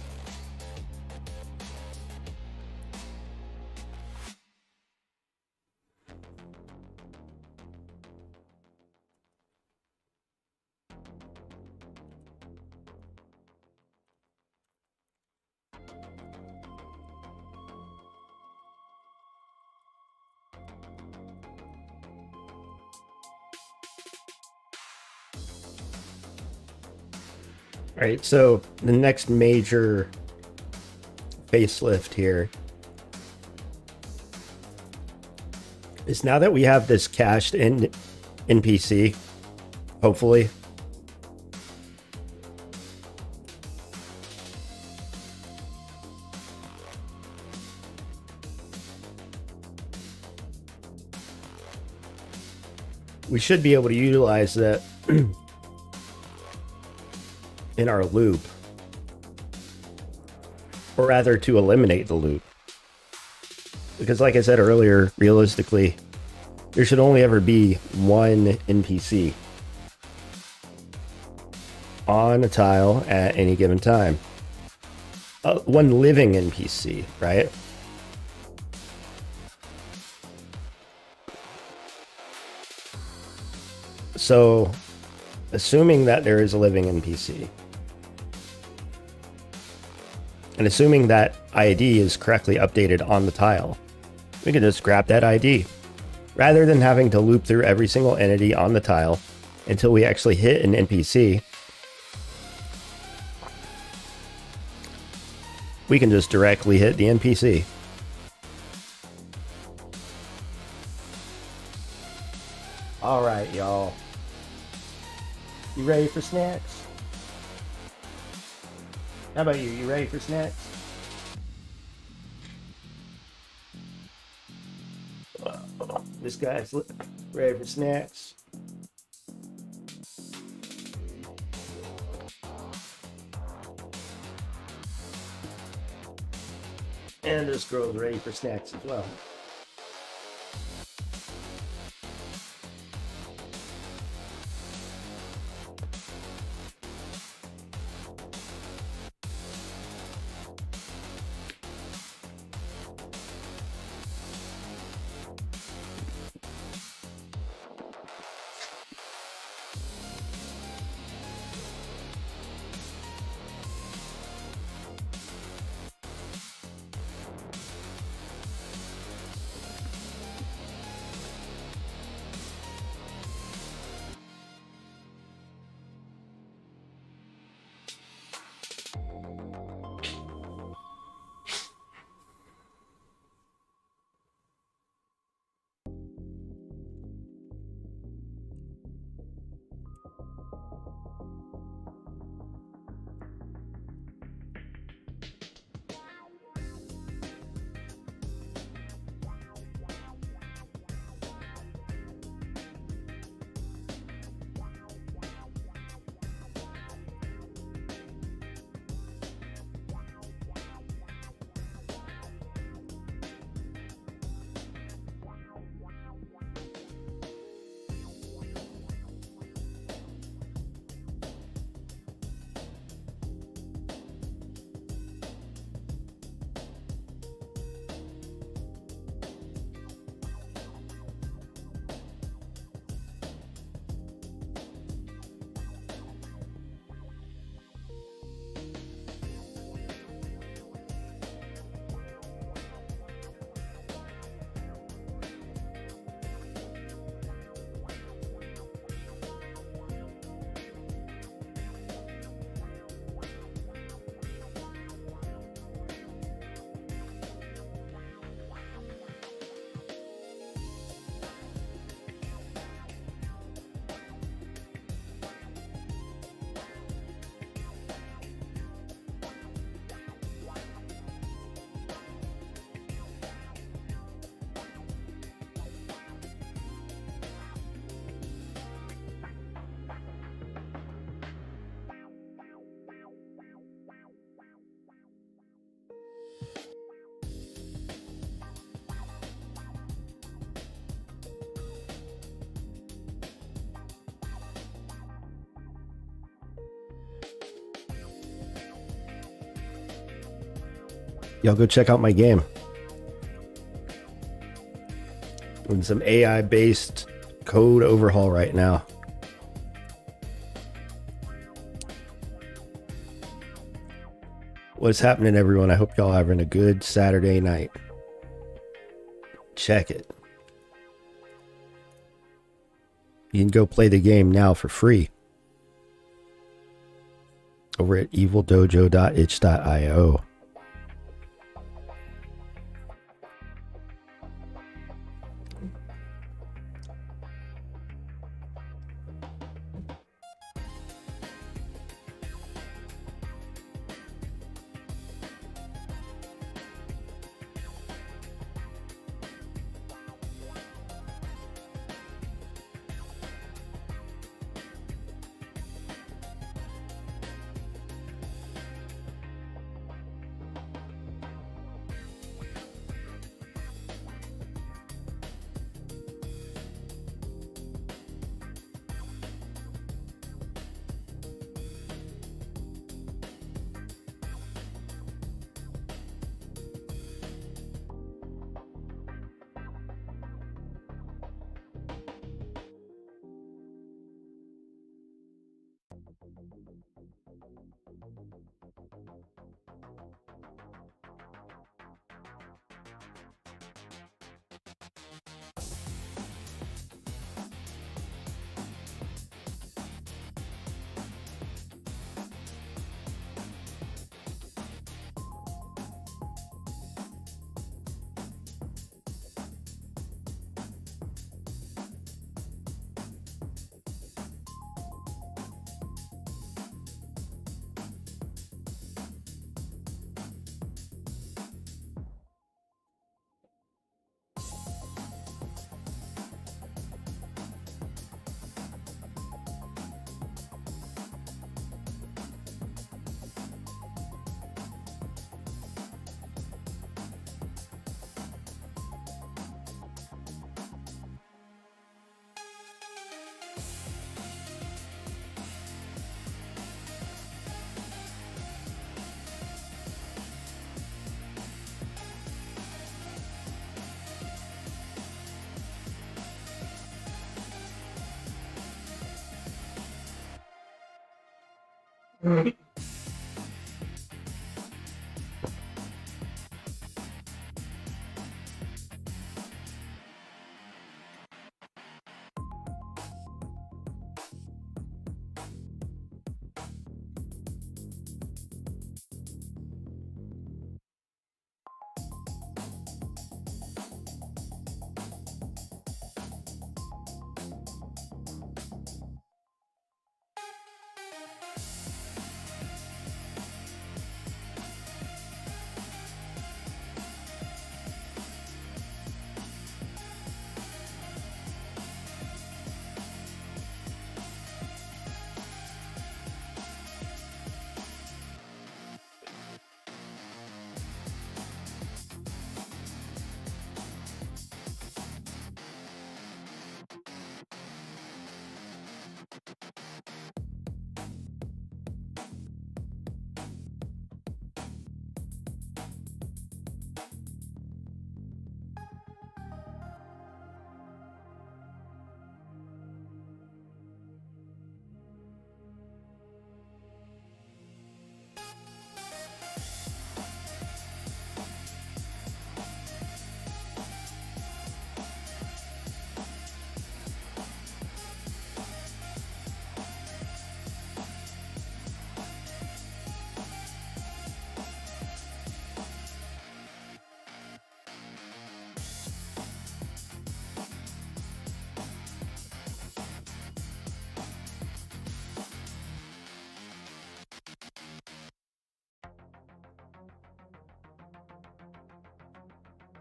All right, so the next major facelift here is now that we have this cached in NPC, hopefully, we should be able to utilize that in our loop, or rather to eliminate the loop. Because like I said earlier, realistically, there should only ever be one NPC on a tile at any given time. One living NPC, right? So, assuming that there is a living NPC, and assuming that ID is correctly updated on the tile, we can just grab that ID. Rather than having to loop through every single entity on the tile until we actually hit an NPC, we can just directly hit the NPC. All right, y'all. You ready for snacks? How about you? You ready for snacks? This guy's ready for snacks. And this girl's ready for snacks as well. Y'all go check out my game. Doing some AI-based code overhaul right now. What's happening, everyone? I hope y'all having a good Saturday night. Check it. You can go play the game now for free over at evildojo.itch.io.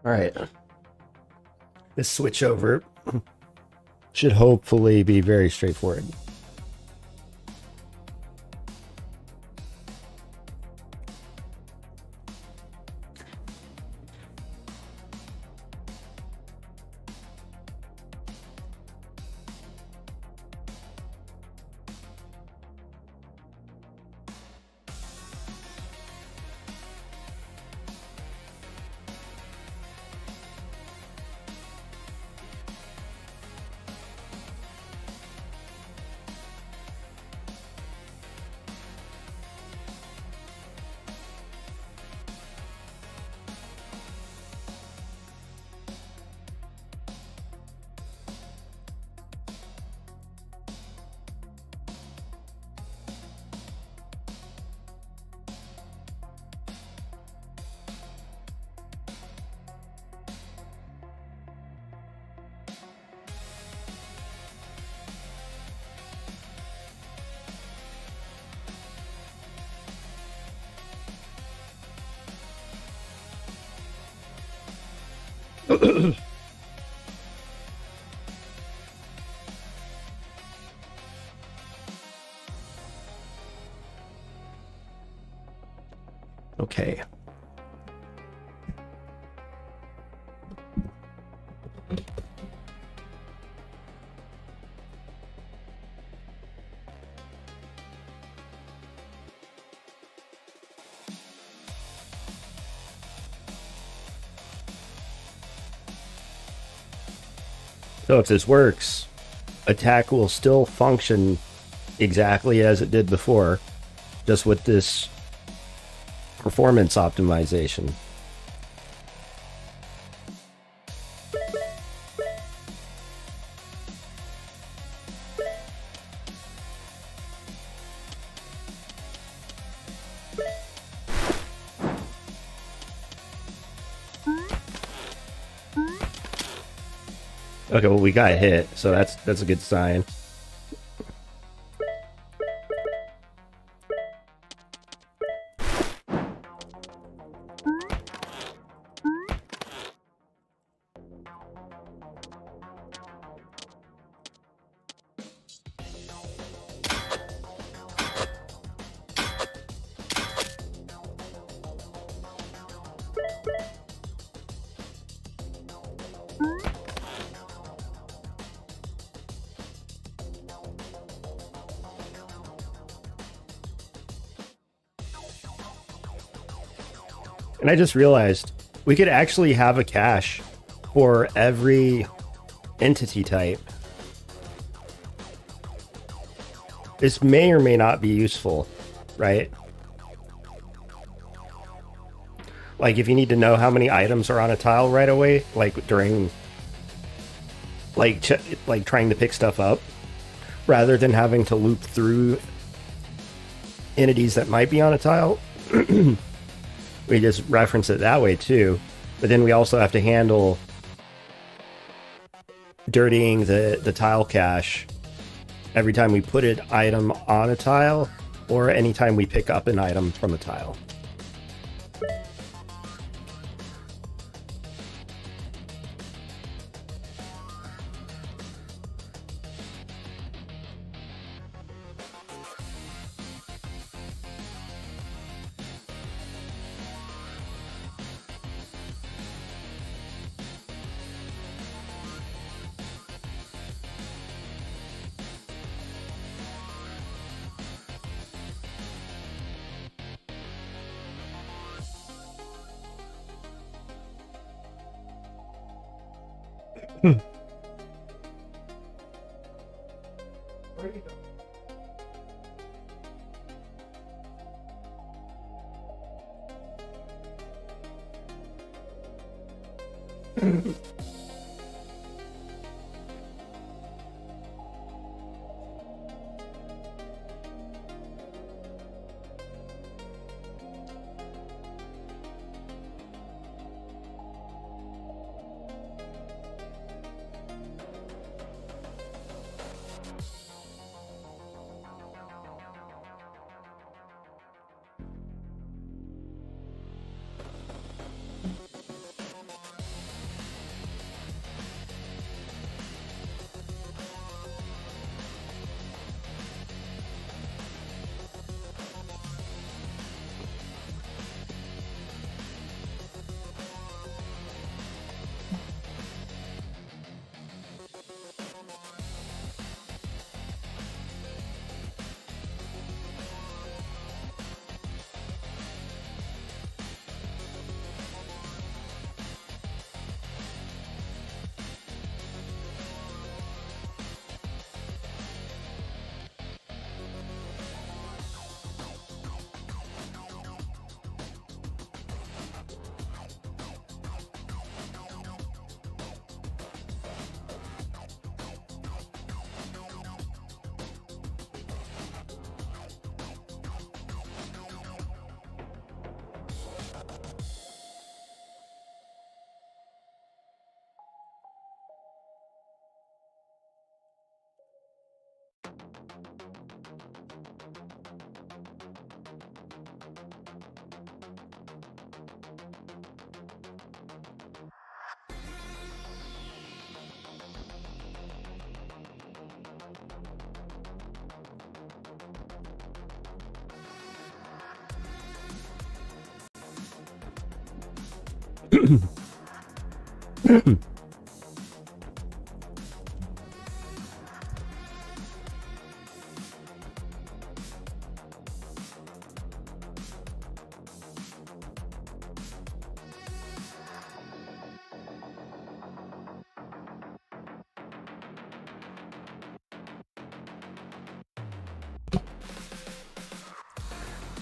All right. This switch over should hopefully be very straightforward. Okay. So if this works, attack will still function exactly as it did before, just with this performance optimization. Okay, well, we got hit, so that's a good sign. And I just realized we could actually have a cache for every entity type. This may or may not be useful, right? Like if you need to know how many items are on a tile right away, like during like trying to pick stuff up, rather than having to loop through entities that might be on a tile. We just reference it that way too, but then we also have to handle dirtying the tile cache every time we put an item on a tile or anytime we pick up an item from a tile.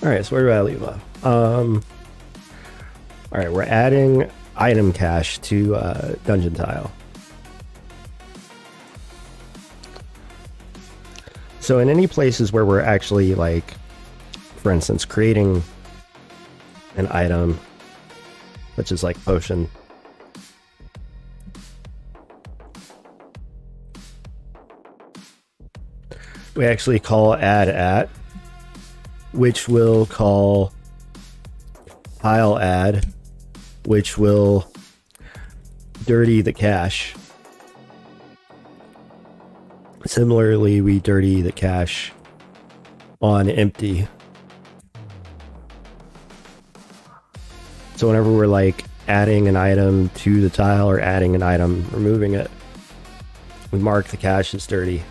All right, so where do I leave off? All right, we're adding item cache to dungeon tile. So in any places where we're actually, like, for instance, creating an item, such as like potion, we actually call add at, which will call tile add, which will dirty the cache. Similarly, we dirty the cache on empty. So whenever we're like adding an item to the tile or adding an item, removing it, we mark the cache as dirty.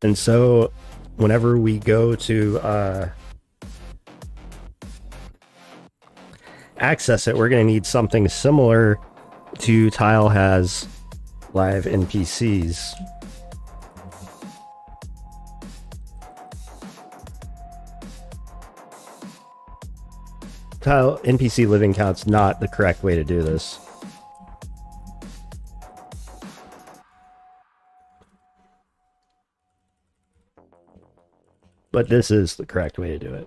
And so whenever we go to access it, we're going to need something similar to tile has live NPCs. Tile NPC living count's not the correct way to do this. But this is the correct way to do it.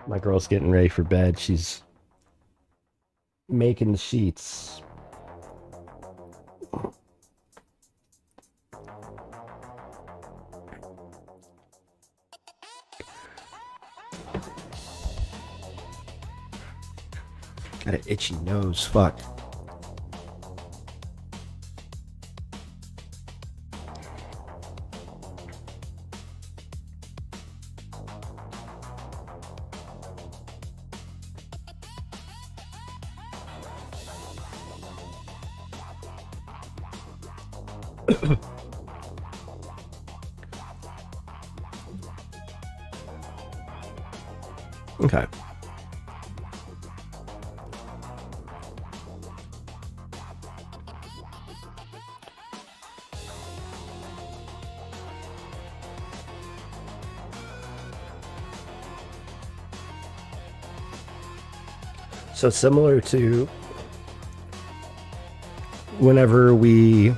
My girl's getting ready for bed. She's making the sheets. Got an itchy nose. Fuck. Okay. So similar to whenever we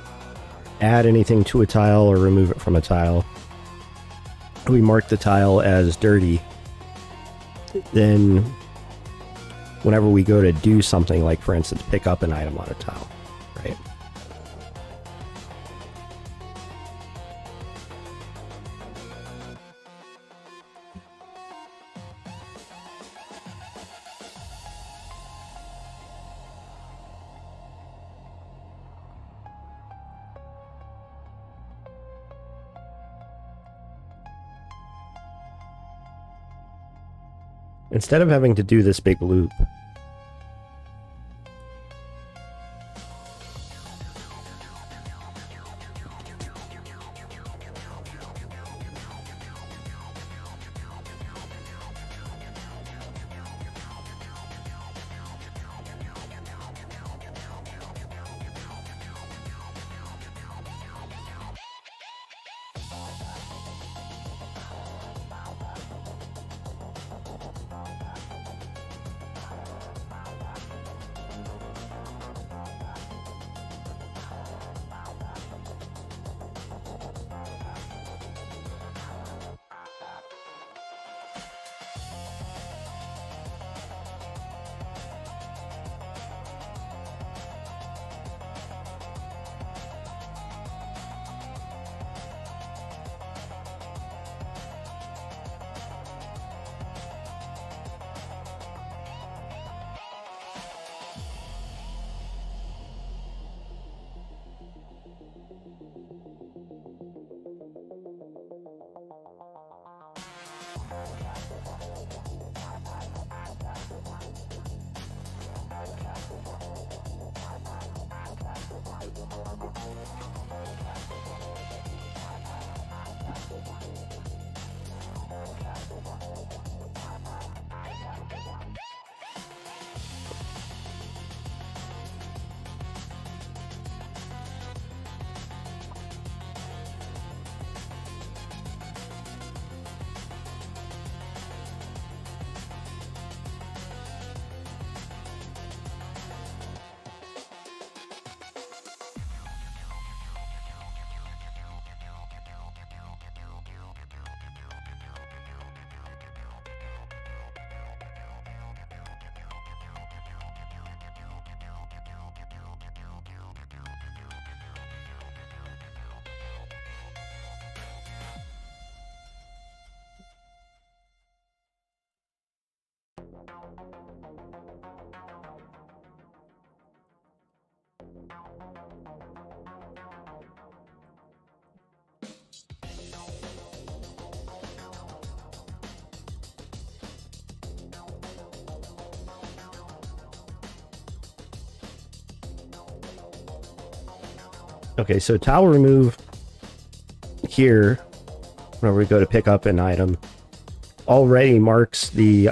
add anything to a tile or remove it from a tile, we mark the tile as dirty. Then whenever we go to do something, like for instance pick up an item on a tile, right? Instead of having to do this big loop, Okay, so tile remove here, whenever we go to pick up an item, already marks the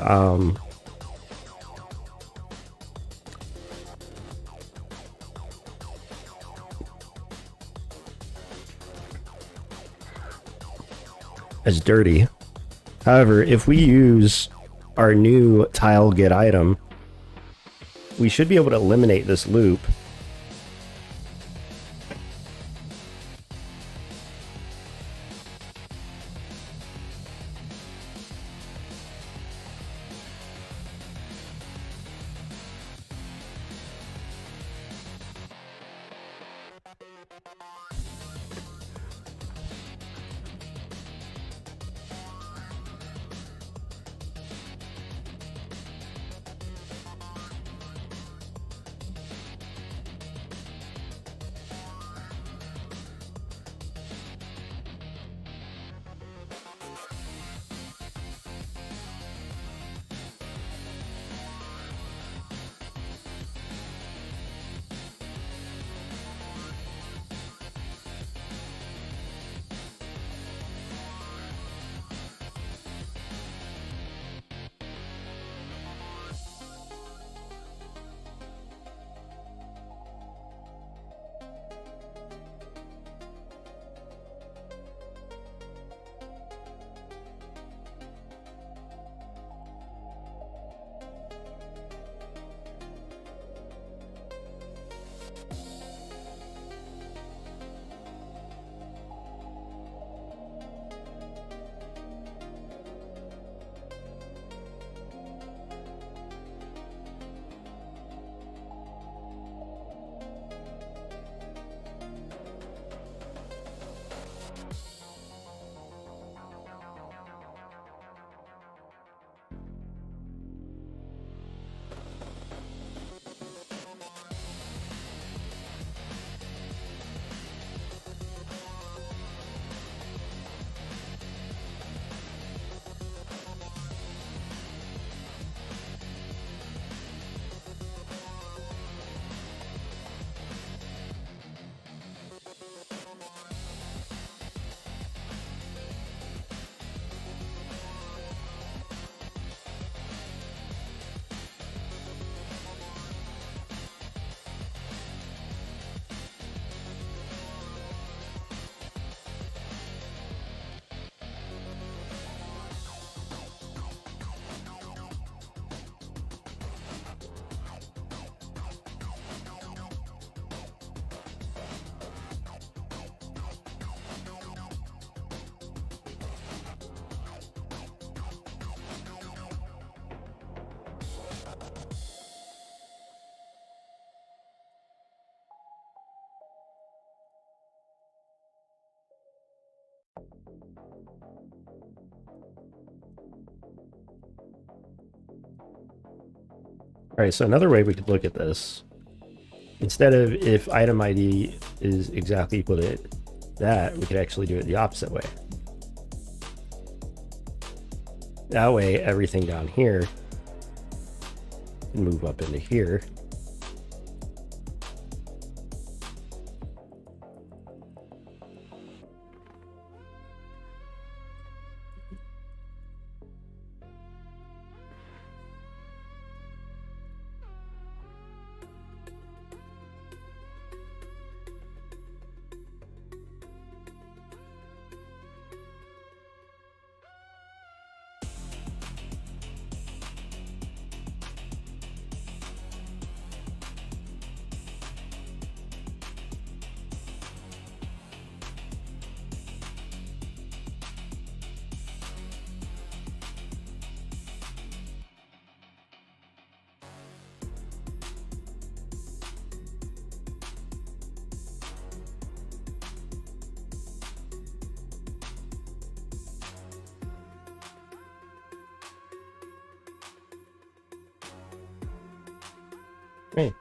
as dirty. However, if we use our new tile get item, we should be able to eliminate this loop. All right, so another way we could look at this, instead of if item ID is exactly equal to that, we could actually do it the opposite way. That way, everything down here can move up into here. Great.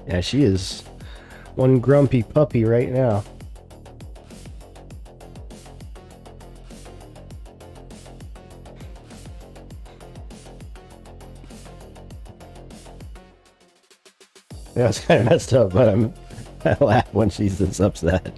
Yeah, she is one grumpy puppy right now. Yeah, it's kind of messed up, but I laugh when she's this upset.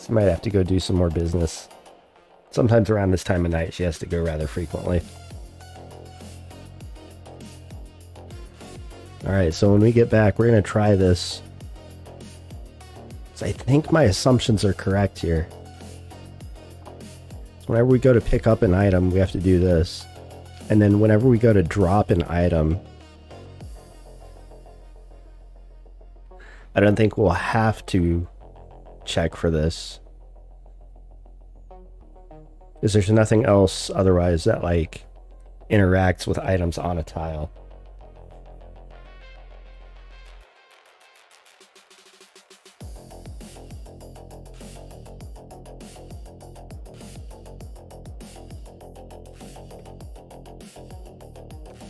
She might have to go do some more business. Sometimes around this time of night, she has to go rather frequently. Alright, so when we get back, we're going to try this. So I think my assumptions are correct here. Whenever we go to pick up an item, we have to do this. And then whenever we go to drop an item, I don't think we'll have to check for this. Because there's nothing else otherwise that like interacts with items on a tile.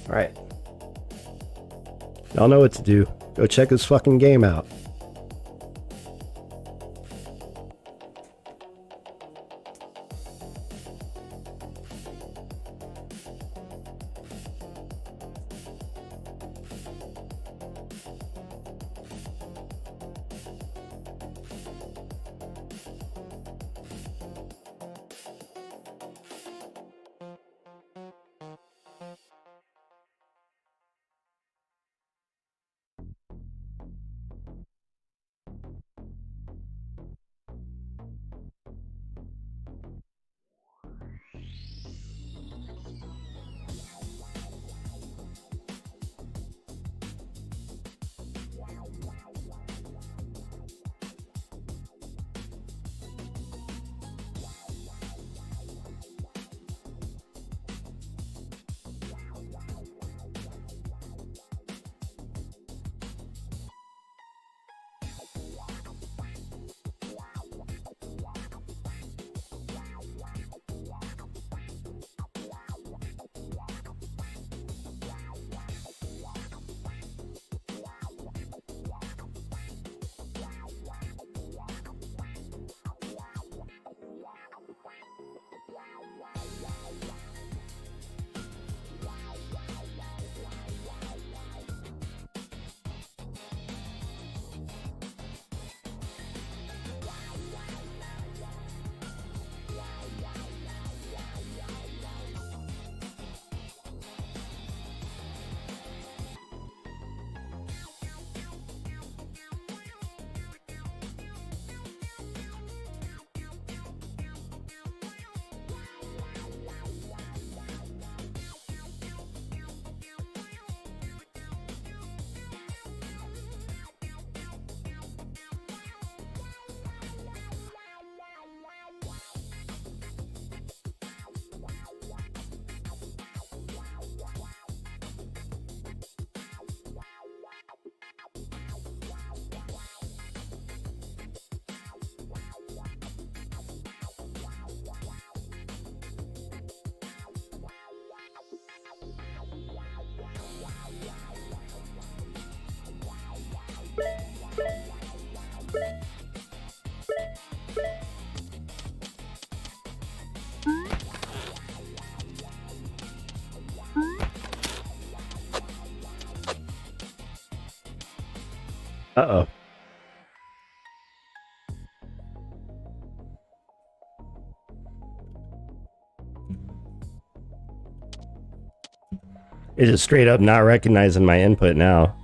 Alright. Y'all know what to do. Go check this fucking game out. Uh-oh. It's just straight up not recognizing my input now.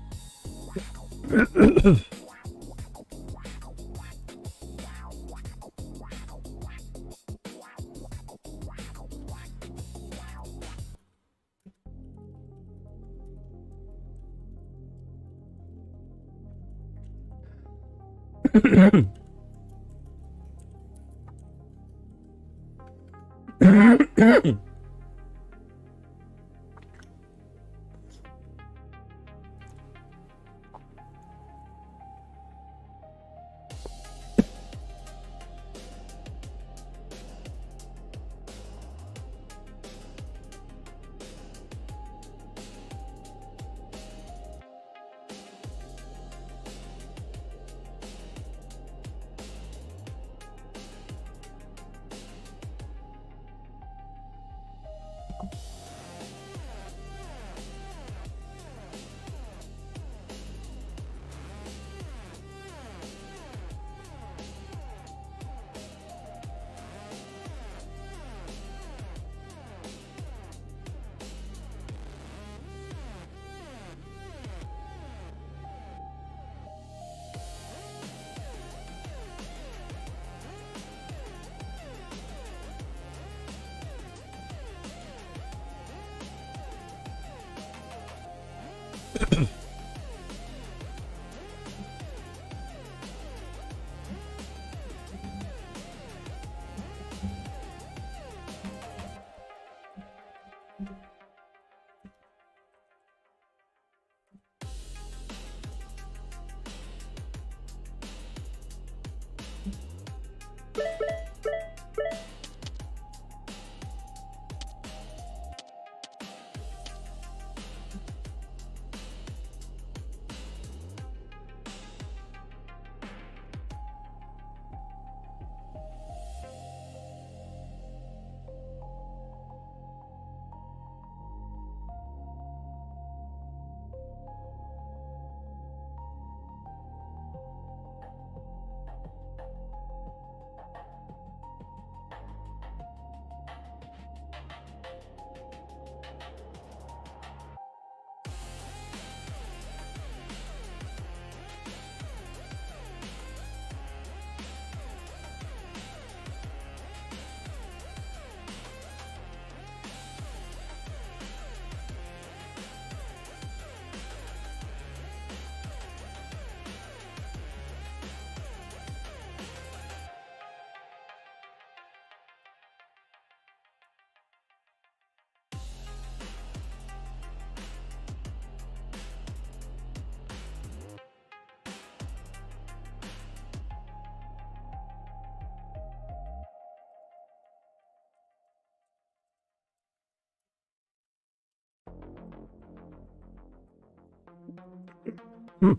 Hmm.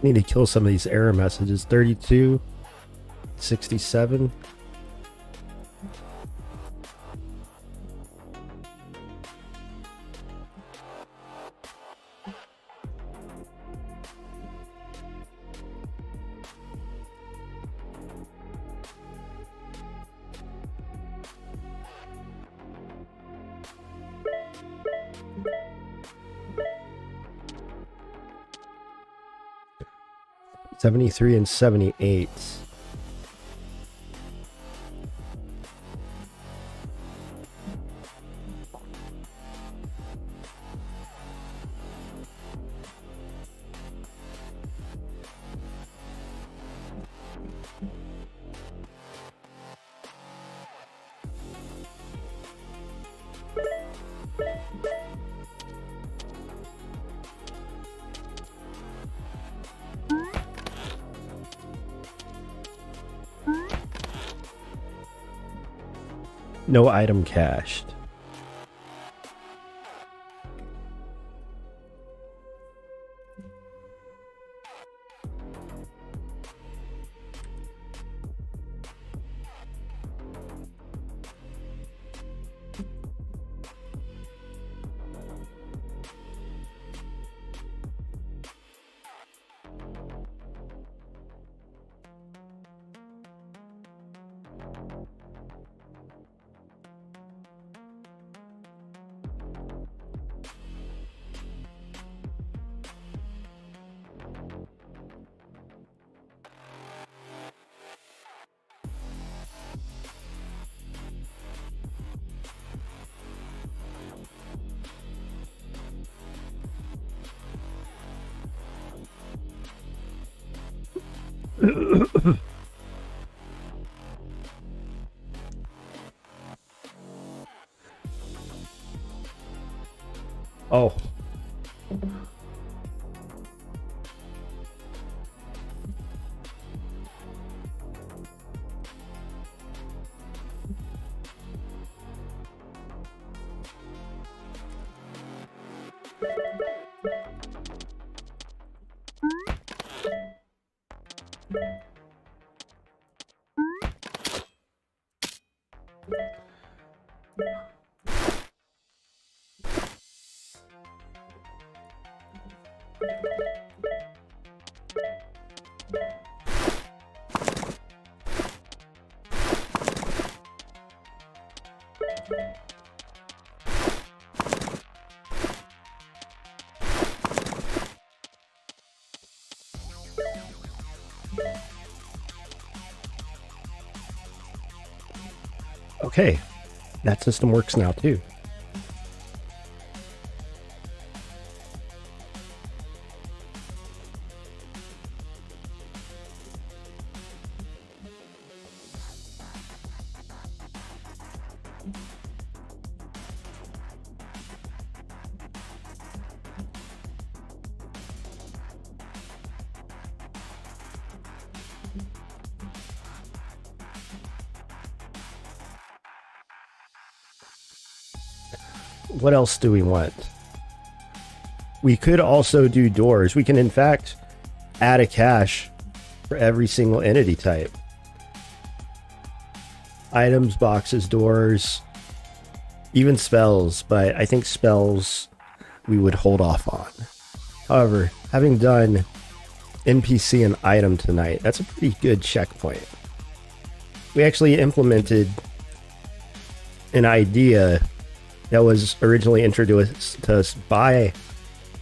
Need to kill some of these error messages. 32, 67. $73 and $78. No item cached. Oh. Okay, that system works now too. What else do we want? We could also do doors. We can, in fact, add a cache for every single entity type. Items, boxes, doors, even spells, but I think spells we would hold off on. However, having done NPC and item tonight, that's a pretty good checkpoint. We actually implemented an idea that was originally introduced to us by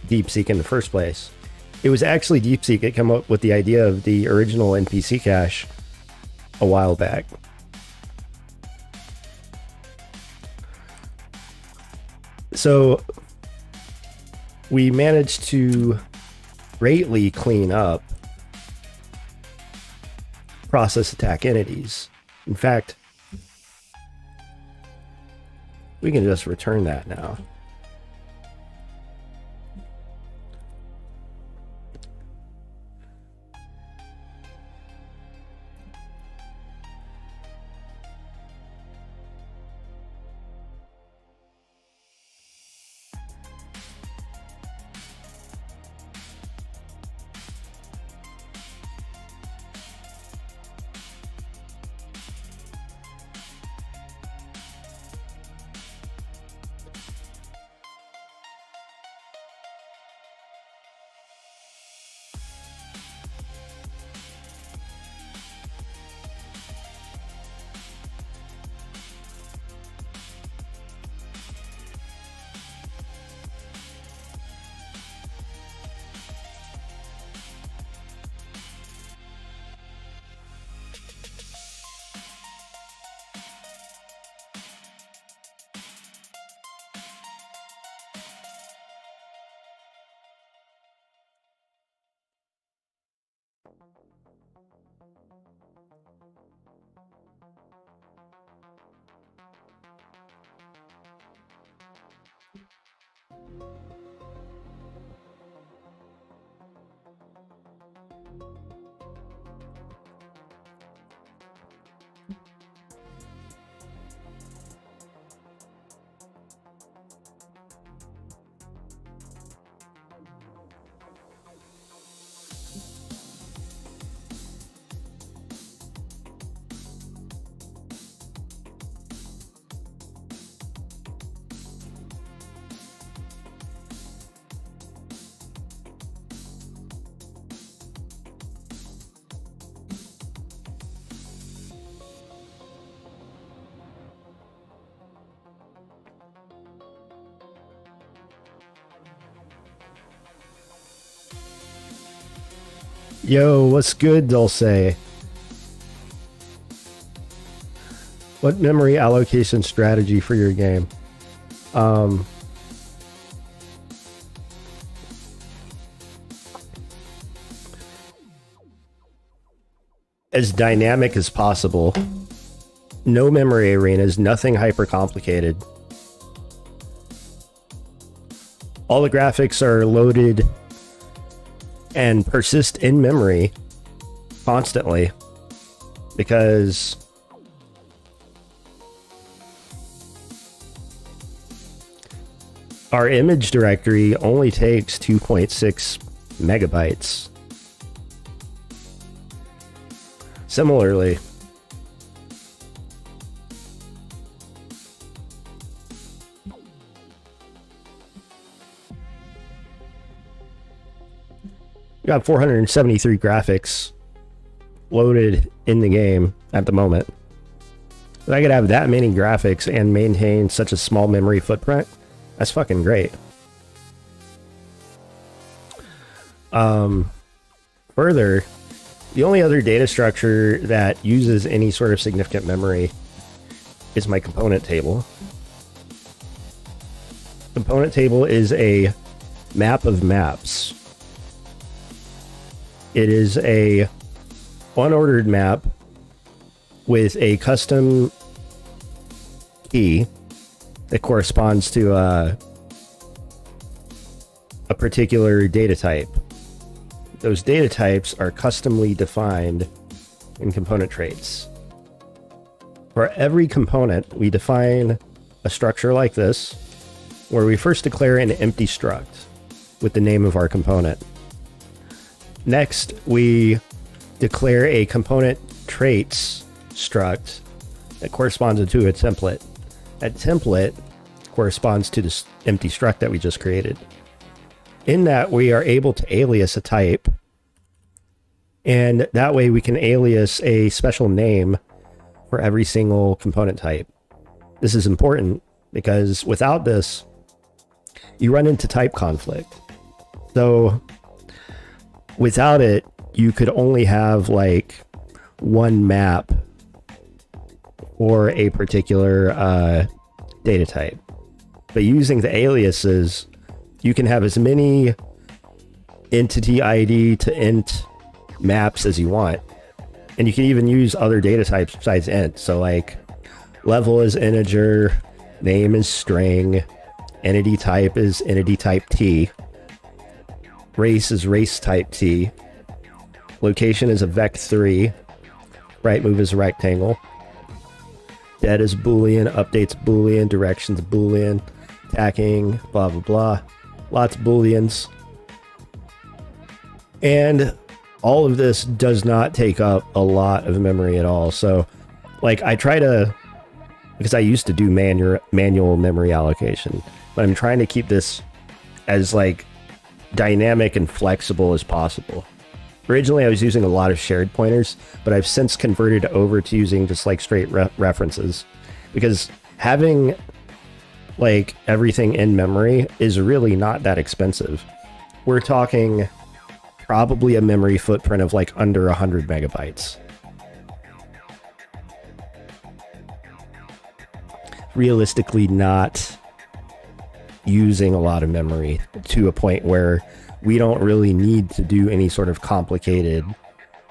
DeepSeek in the first place. It was actually DeepSeek that came up with the idea of the original NPC cache a while back. So we managed to greatly clean up process attack entities. In fact, we can just return that now. Yo, what's good, Dulce? What memory allocation strategy for your game? As dynamic as possible. No memory arenas, nothing hyper complicated. All the graphics are loaded and persist in memory constantly because our image directory only takes 2.6 megabytes. Similarly, we got 473 graphics loaded in the game at the moment. If I could have that many graphics and maintain such a small memory footprint, that's fucking great. Further, the only other data structure that uses any sort of significant memory is my component table. Component table is a map of maps. It is a unordered map with a custom key that corresponds to a particular data type. Those data types are customly defined in component traits. For every component, we define a structure like this, where we first declare an empty struct with the name of our component. Next, we declare a component traits struct that corresponds to a template. That template corresponds to this empty struct that we just created. In that, we are able to alias a type, and that way we can alias a special name for every single component type. This is important because without this, you run into type conflict. So without it, you could only have like one map for a particular data type. But using the aliases, you can have as many entity ID to int maps as you want. And you can even use other data types besides int. So like level is integer, name is string, entity type is entity type T, race is race type T, location is a vec3, right move is a rectangle, dead is boolean, updates boolean, directions boolean, attacking, blah blah blah. Lots of booleans. And all of this does not take up a lot of memory at all. So like I try to, because I used to do manual memory allocation, but I'm trying to keep this as like dynamic and flexible as possible. Originally I was using a lot of shared pointers, but I've since converted over to using just like straight references, because having like everything in memory is really not that expensive. We're talking probably a memory footprint of like under 100 megabytes. Realistically, not using a lot of memory to a point where we don't really need to do any sort of complicated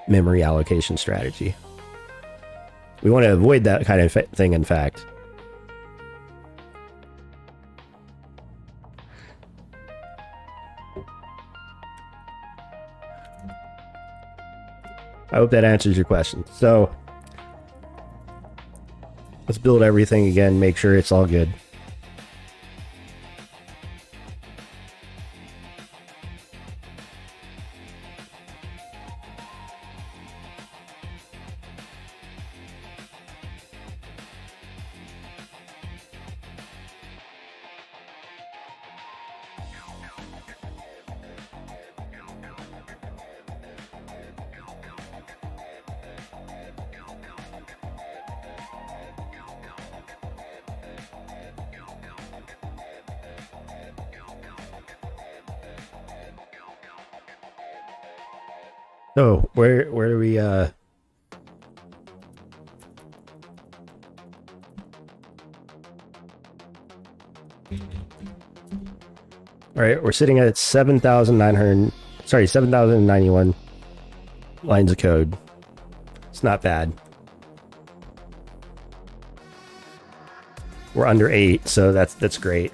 memory allocation strategy. We want to avoid that kind of thing, in fact. I hope that answers your question. So let's build everything again, make sure it's all good. So where do we all right, we're sitting at 7,900, sorry, 7,091 lines of code. It's not bad. We're under 8, so that's great.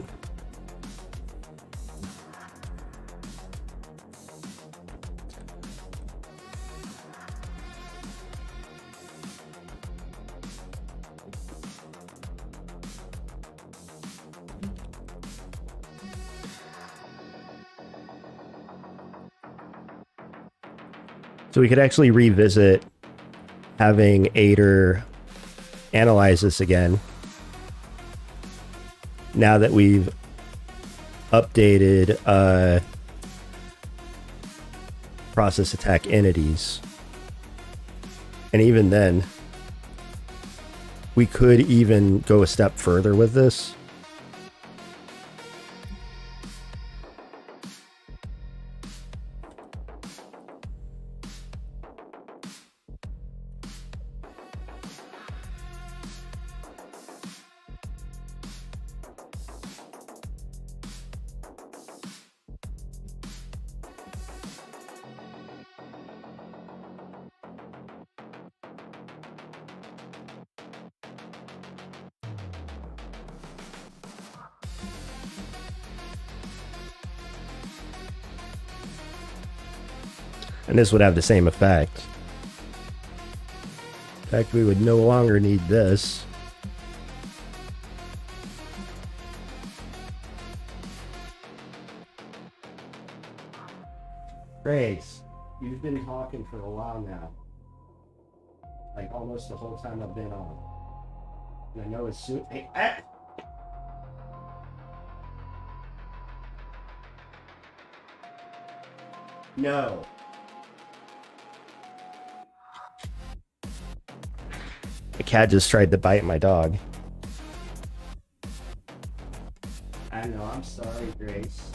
So we could actually revisit having Aider analyze this again now that we've updated process attack entities. And even then, we could even go a step further with this. And this would have the same effect. In fact, we would no longer need this. Grace, you've been talking for a while now. Like almost the whole time I've been on. And I know as soon... Hey, ah! No. The cat just tried to bite my dog. I know, I'm sorry, Grace.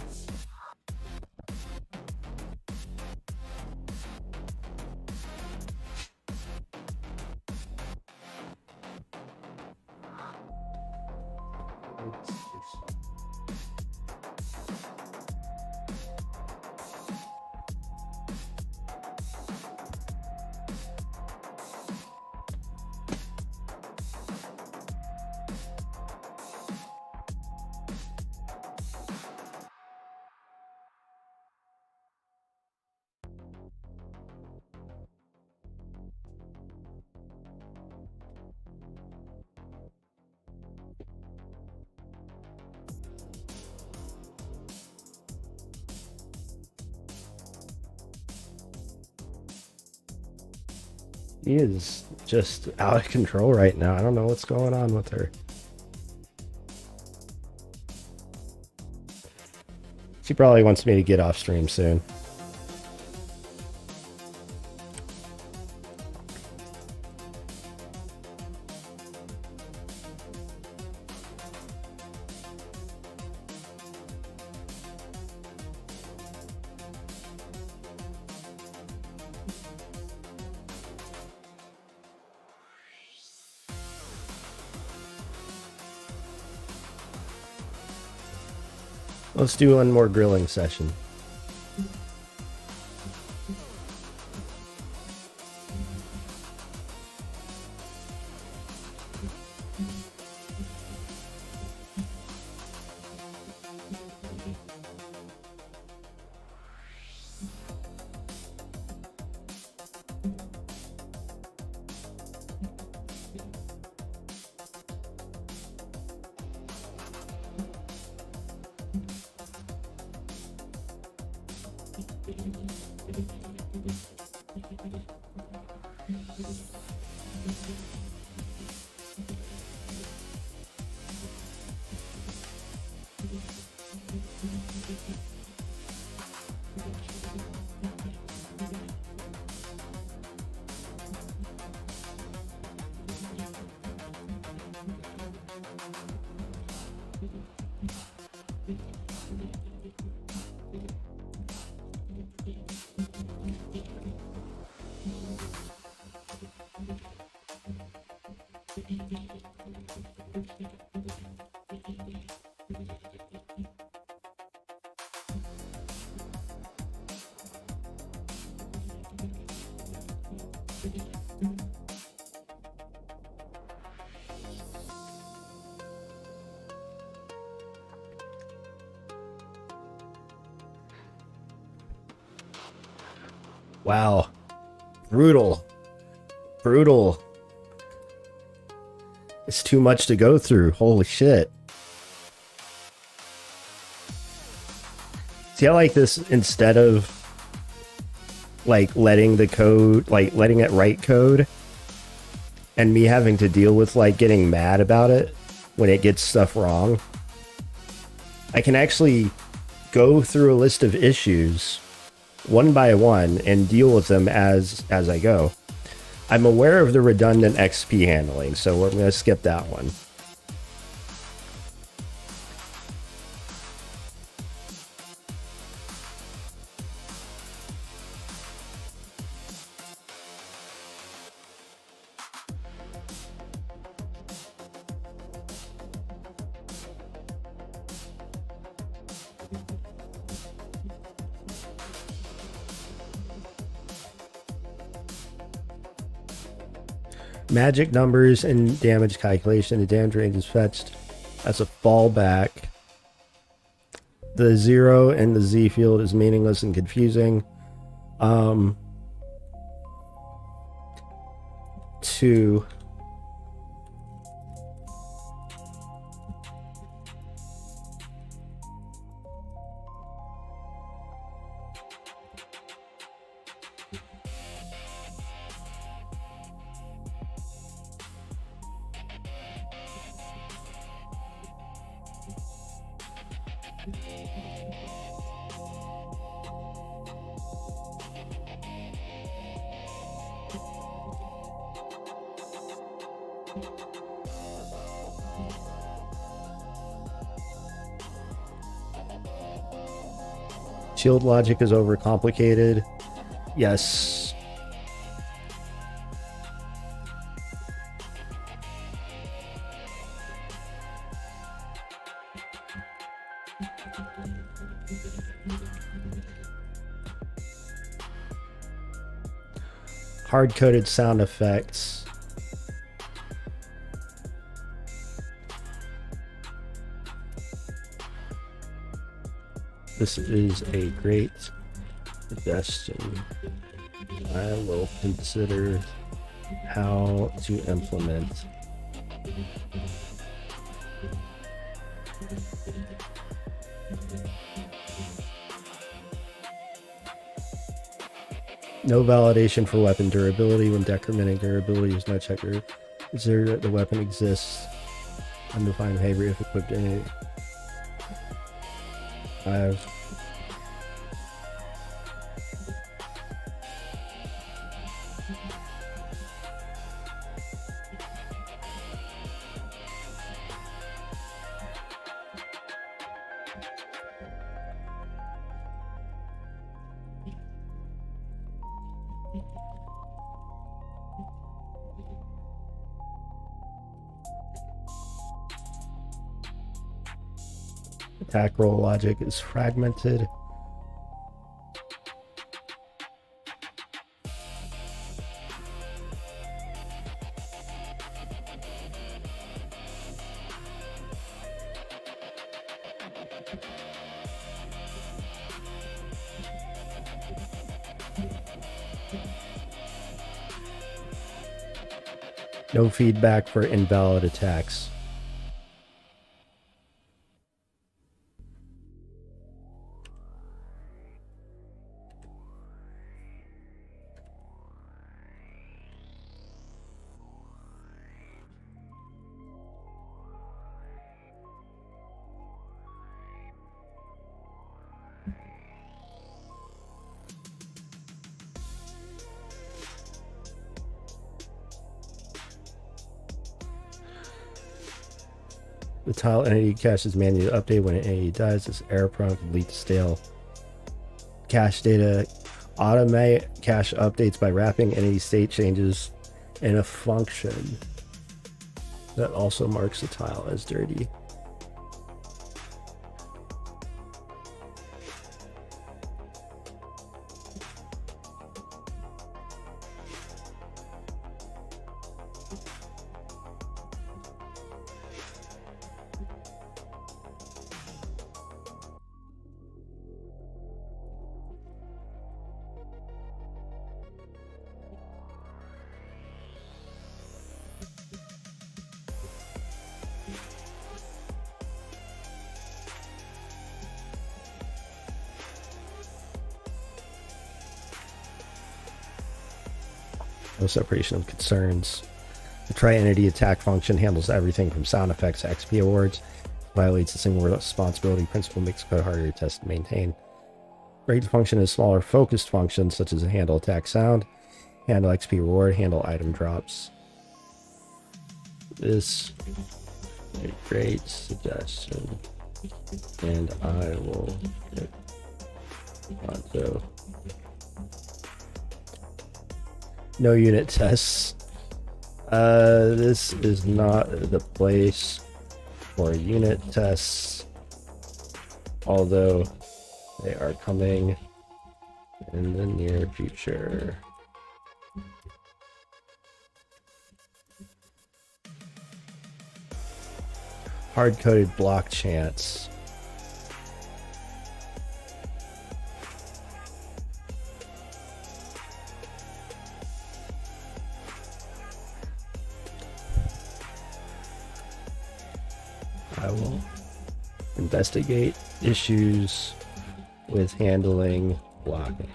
She is just out of control right now. I don't know what's going on with her. She probably wants me to get off stream soon. Let's do one more grilling session. Wow. Brutal. Brutal. It's too much to go through. Holy shit. See, I like this instead of like letting the code, like letting it write code and me having to deal with like getting mad about it when it gets stuff wrong. I can actually go through a list of issues one by one and deal with them as I go. I'm aware of the redundant XP handling, so we're going to skip that one. Magic numbers and damage calculation. The damage range is fetched as a fallback. The 0 and the Z field is meaningless and confusing. 2. Shield logic is overcomplicated. Yes. Hard-coded sound effects. This is a great suggestion. I will consider how to implement. No validation for weapon durability. When decrementing durability is no checker. Consider that the weapon exists. Undefined behavior if equipped in 5. Attack roll logic is fragmented. No feedback for invalid attacks. The tile entity cache is manually updated when an entity dies. This error prompt can lead to stale cache data. Automate cache updates by wrapping entity state changes in a function. That also marks the tile as dirty. No separation of concerns. The tri-entity attack function handles everything from sound effects to XP awards. Violates the single responsibility principle, makes code harder to test and maintain. Break the function is smaller focused functions such as handle attack sound, handle XP reward, handle item drops. This is a great suggestion, and I will get onto. No unit tests. This is not the place for unit tests, although they are coming in the near future. Hard-coded block chance. I will investigate issues with handling blocking.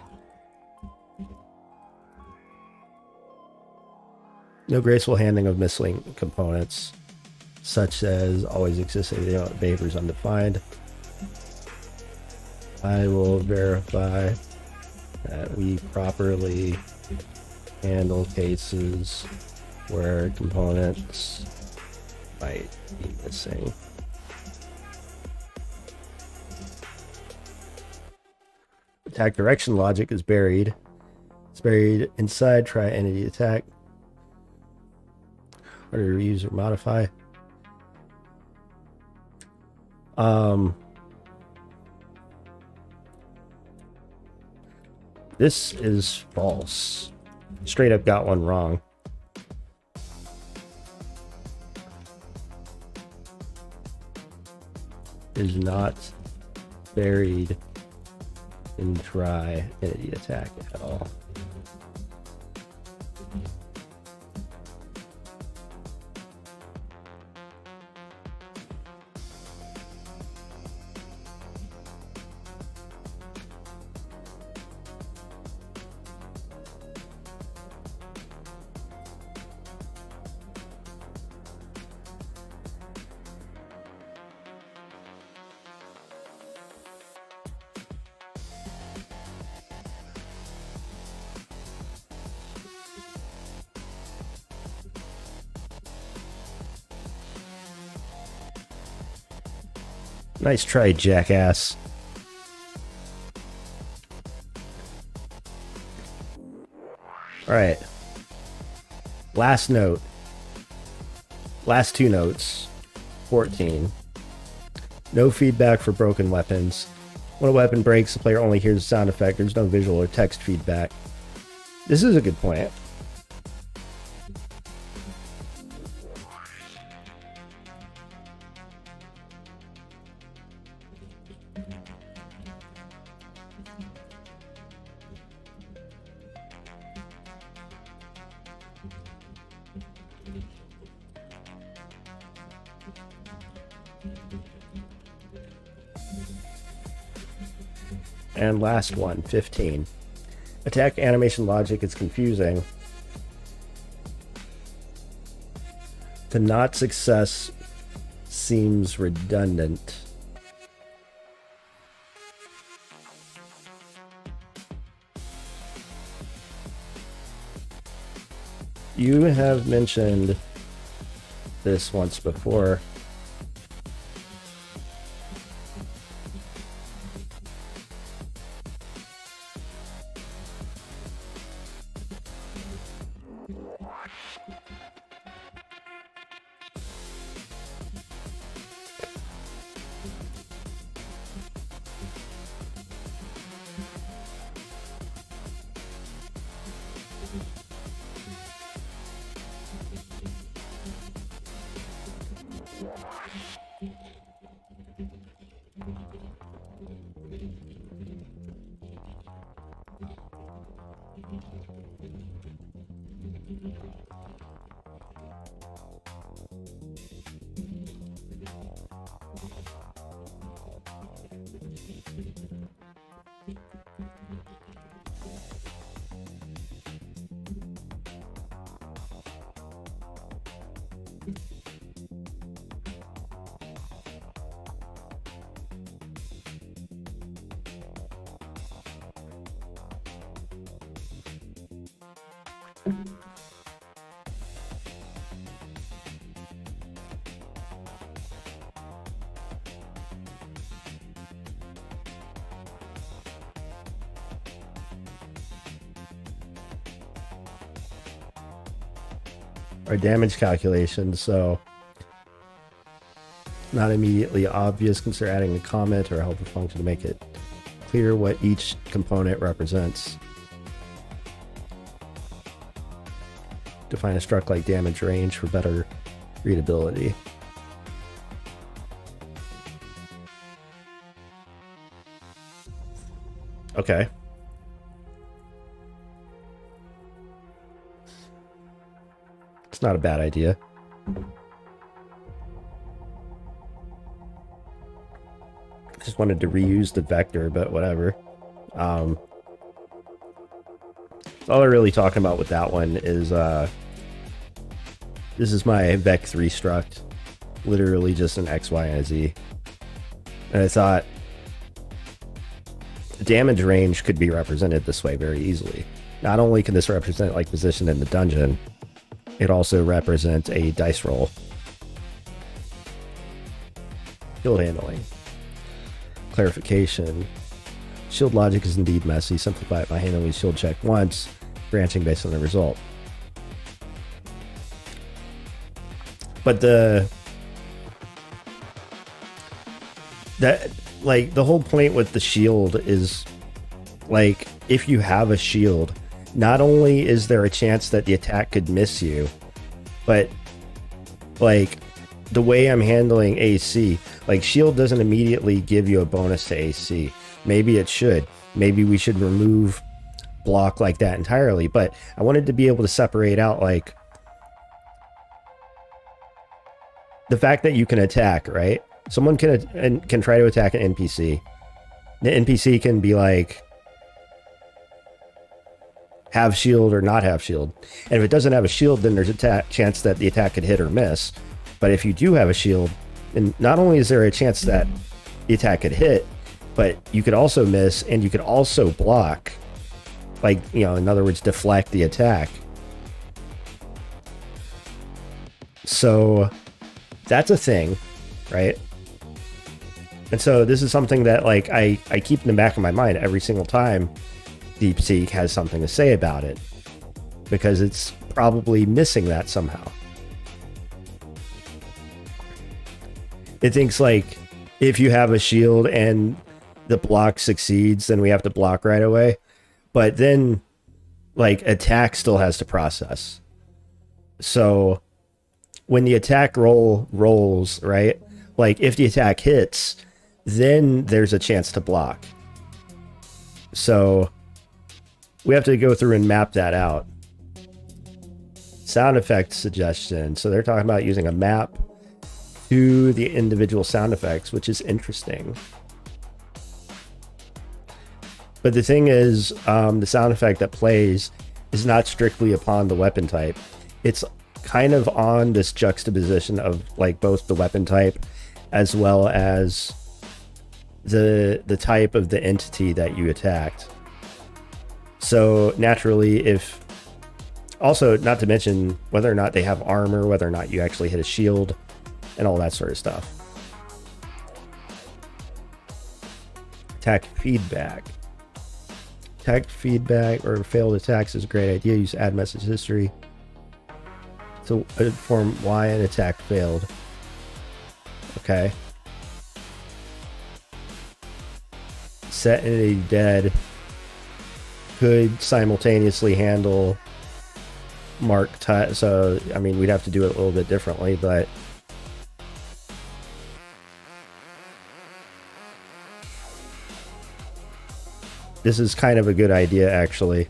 No graceful handling of miscellaneous components, such as always existing behaviors undefined. I will verify that we properly handle cases where components might be missing. Attack direction logic is buried. It's buried inside try entity attack. Or to reuse or modify. This is false. Straight up got one wrong. Is not buried in try entity attack at all. Nice try, jackass. Alright. Last note. Last two notes. 14. No feedback for broken weapons. When a weapon breaks, the player only hears the sound effect. There's no visual or text feedback. This is a good point. And last one, 15. Attack animation logic is confusing. To not success seems redundant. You have mentioned this once before. Our damage calculations, so not immediately obvious. Consider adding a comment or a helper function to make it clear what each component represents. Define a struct-like damage range for better readability. Okay. It's not a bad idea. Just wanted to reuse the vector, but whatever. All I'm really talking about with that one is this is my vec3 struct, literally just an X, Y, and a Z. And I thought the damage range could be represented this way very easily. Not only can this represent like position in the dungeon, it also represents a dice roll. Shield handling. Clarification. Shield logic is indeed messy. Simplify it by handling shield check once, branching based on the result. But the whole point with the shield is, like, if you have a shield, not only is there a chance that the attack could miss you, but like the way I'm handling AC, like shield doesn't immediately give you a bonus to AC. Maybe it should. Maybe we should remove block like that entirely, but I wanted to be able to separate out like the fact that you can attack, right? Someone can try to attack an NPC. The NPC can be like have shield or not have shield. And if it doesn't have a shield, then there's a chance that the attack could hit or miss. But if you do have a shield, then not only is there a chance that the attack could hit, but you could also miss and you could also block. Like, you know, in other words, deflect the attack. So that's a thing, right? And so this is something that like I keep in the back of my mind every single time DeepSeek has something to say about it, because it's probably missing that somehow. It thinks like if you have a shield and the block succeeds, then we have to block right away. But then like attack still has to process. So when the attack rolls, right? Like if the attack hits, then there's a chance to block. So we have to go through and map that out. Sound effect suggestion. So they're talking about using a map to the individual sound effects, which is interesting. But the thing is, the sound effect that plays is not strictly upon the weapon type. It's kind of on this juxtaposition of like both the weapon type as well as the type of the entity that you attacked. So naturally, if also, not to mention whether or not they have armor, whether or not you actually hit a shield, and all that sort of stuff. Attack feedback. Attack feedback or failed attacks is a great idea. Use add message history to inform why an attack failed. Okay. Set entity dead could simultaneously handle mark type. So, I mean, we'd have to do it a little bit differently, but this is kind of a good idea, actually.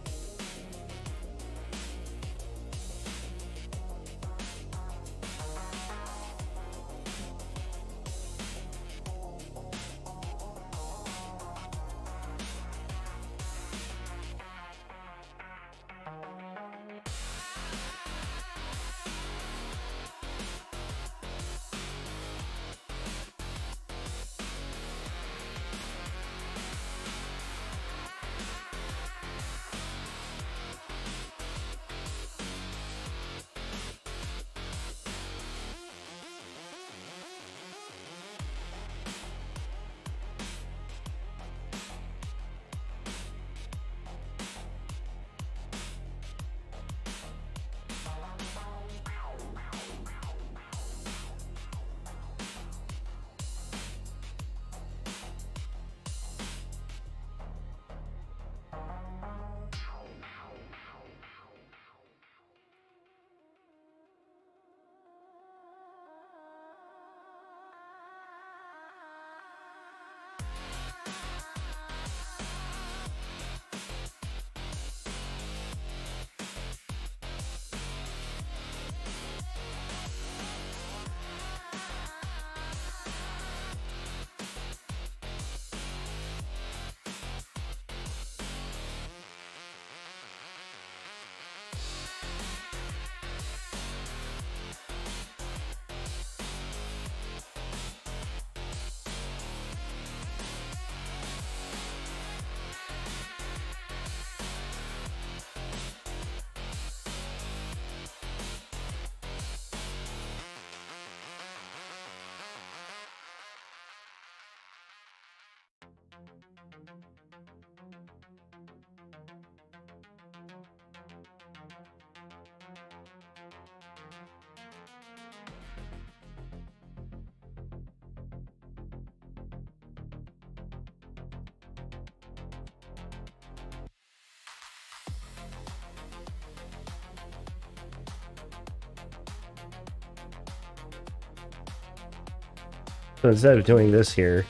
So instead of doing this here,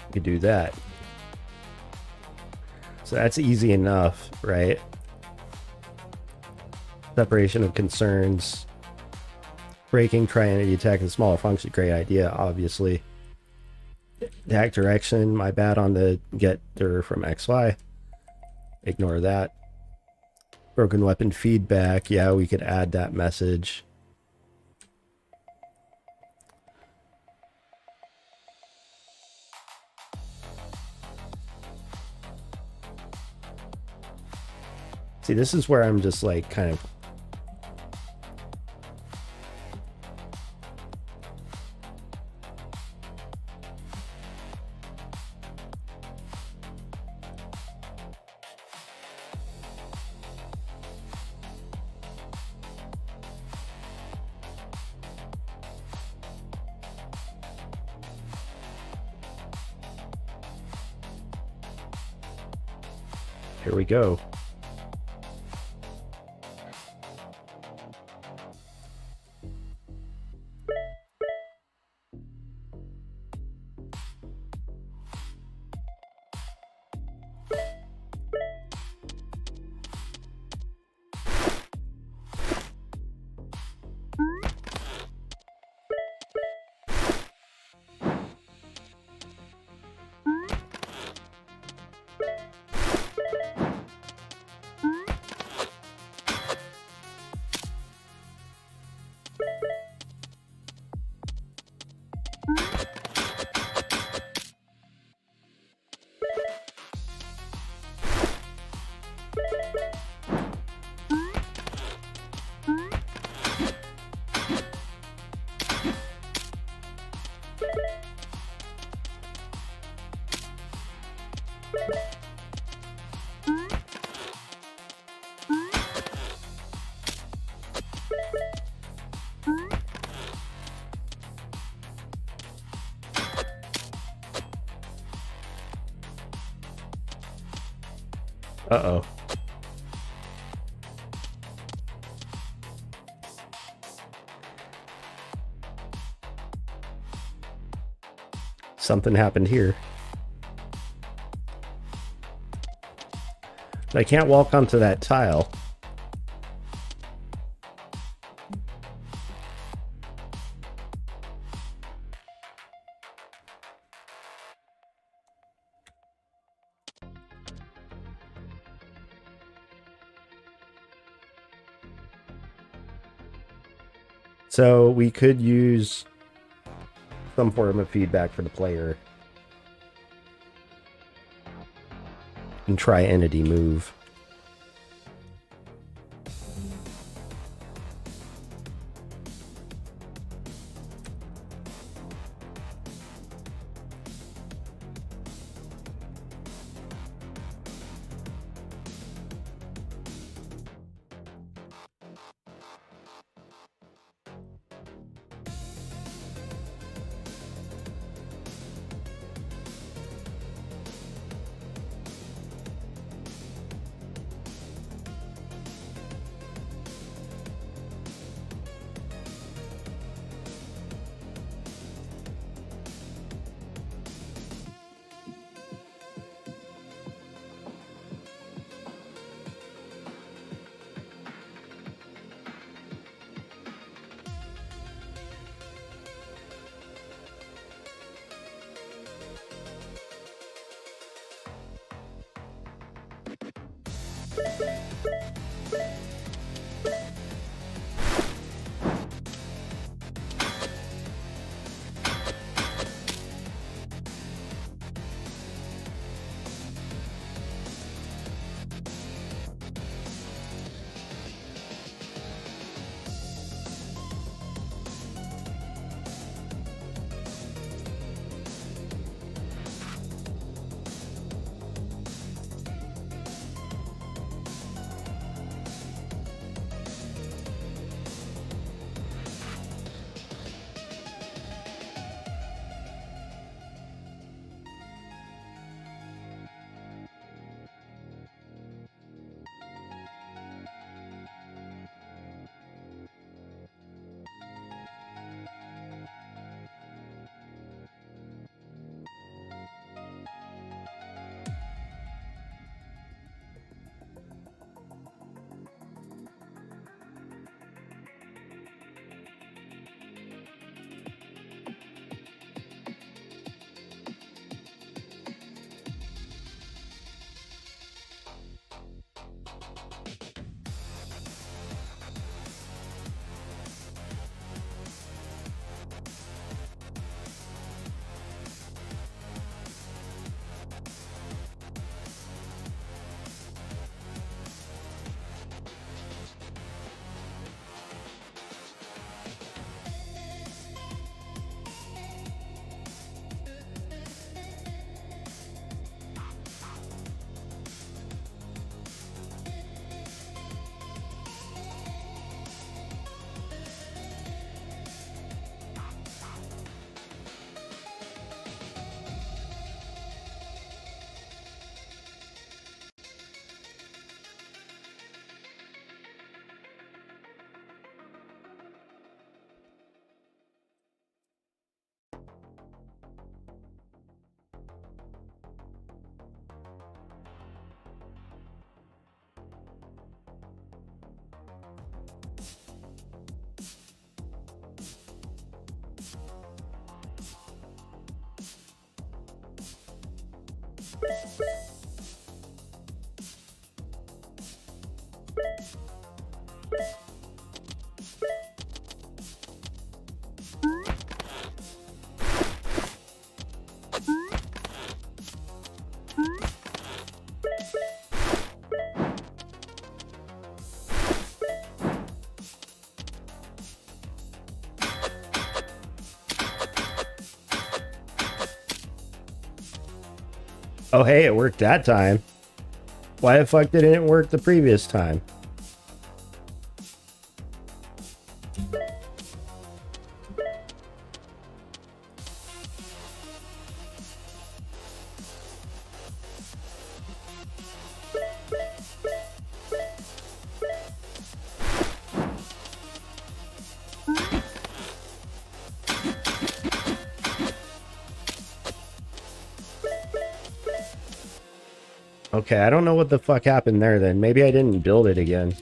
you could do that. So that's easy enough, right? Separation of concerns. Breaking tri-entity attack and smaller function, great idea, obviously. Attack direction, my bad on the get dir from XY. Ignore that. Broken weapon feedback, yeah, we could add that message. See, this is where I'm just like kind of here we go. Uh-oh. Something happened here. I can't walk onto that tile. So we could use some form of feedback for the player and try entity move. Oh, hey, it worked that time. Why the fuck didn't it work the previous time? Okay, I don't know what the fuck happened there then. Maybe I didn't build it again.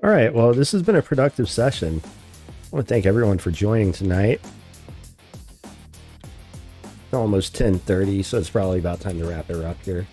All right, well, this has been a productive session. I want to thank everyone for joining tonight. It's almost 10:30, so it's probably about time to wrap it up here.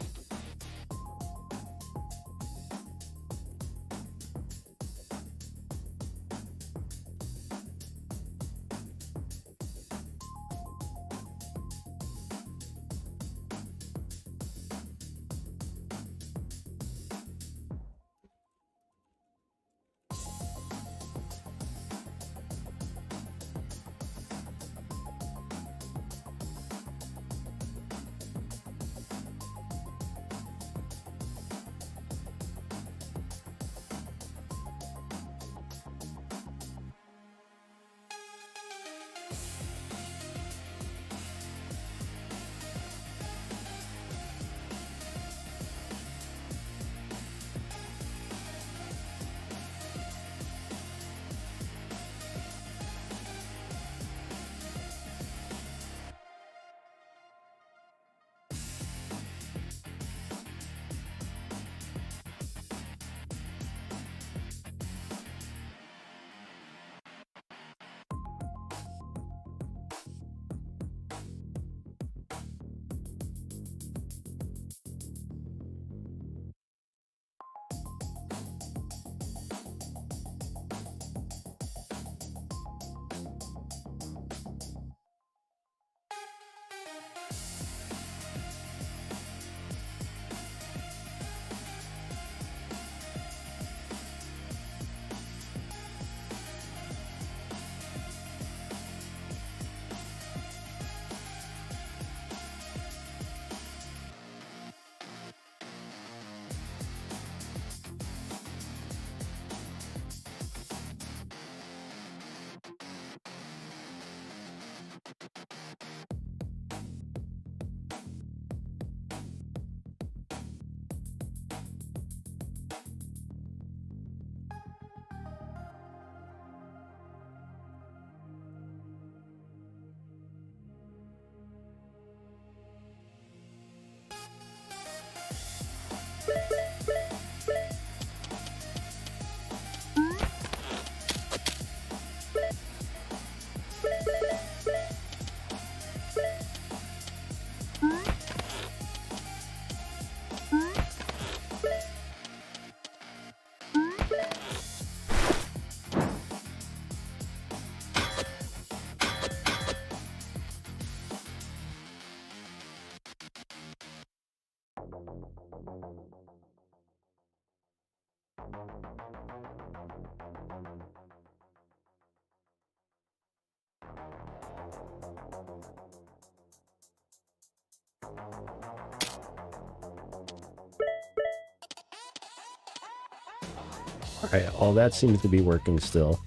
Alright, all that seems to be working still.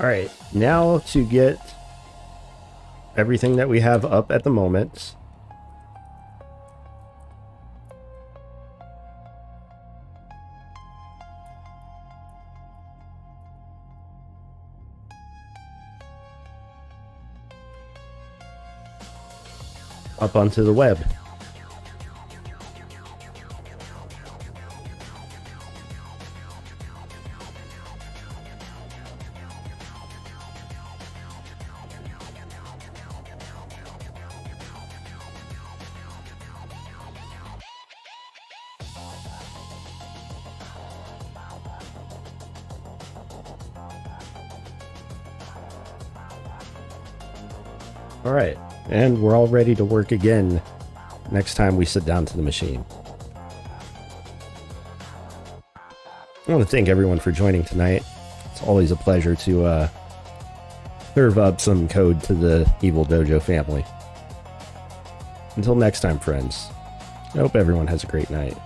Alright, now to get everything that we have up at the moment. Up onto the web. Alright, and we're all ready to work again next time we sit down to the machine. I want to thank everyone for joining tonight. It's always a pleasure to serve up some code to the Evil Dojo family. Until next time, friends, I hope everyone has a great night.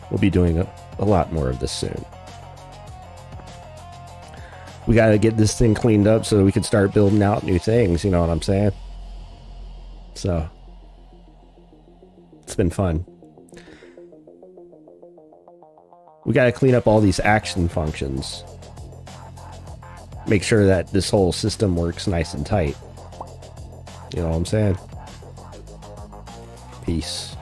We'll be doing a lot more of this soon. We gotta get this thing cleaned up so that we can start building out new things, you know what I'm saying? So, it's been fun. We gotta clean up all these action functions. Make sure that this whole system works nice and tight. You know what I'm saying? Peace.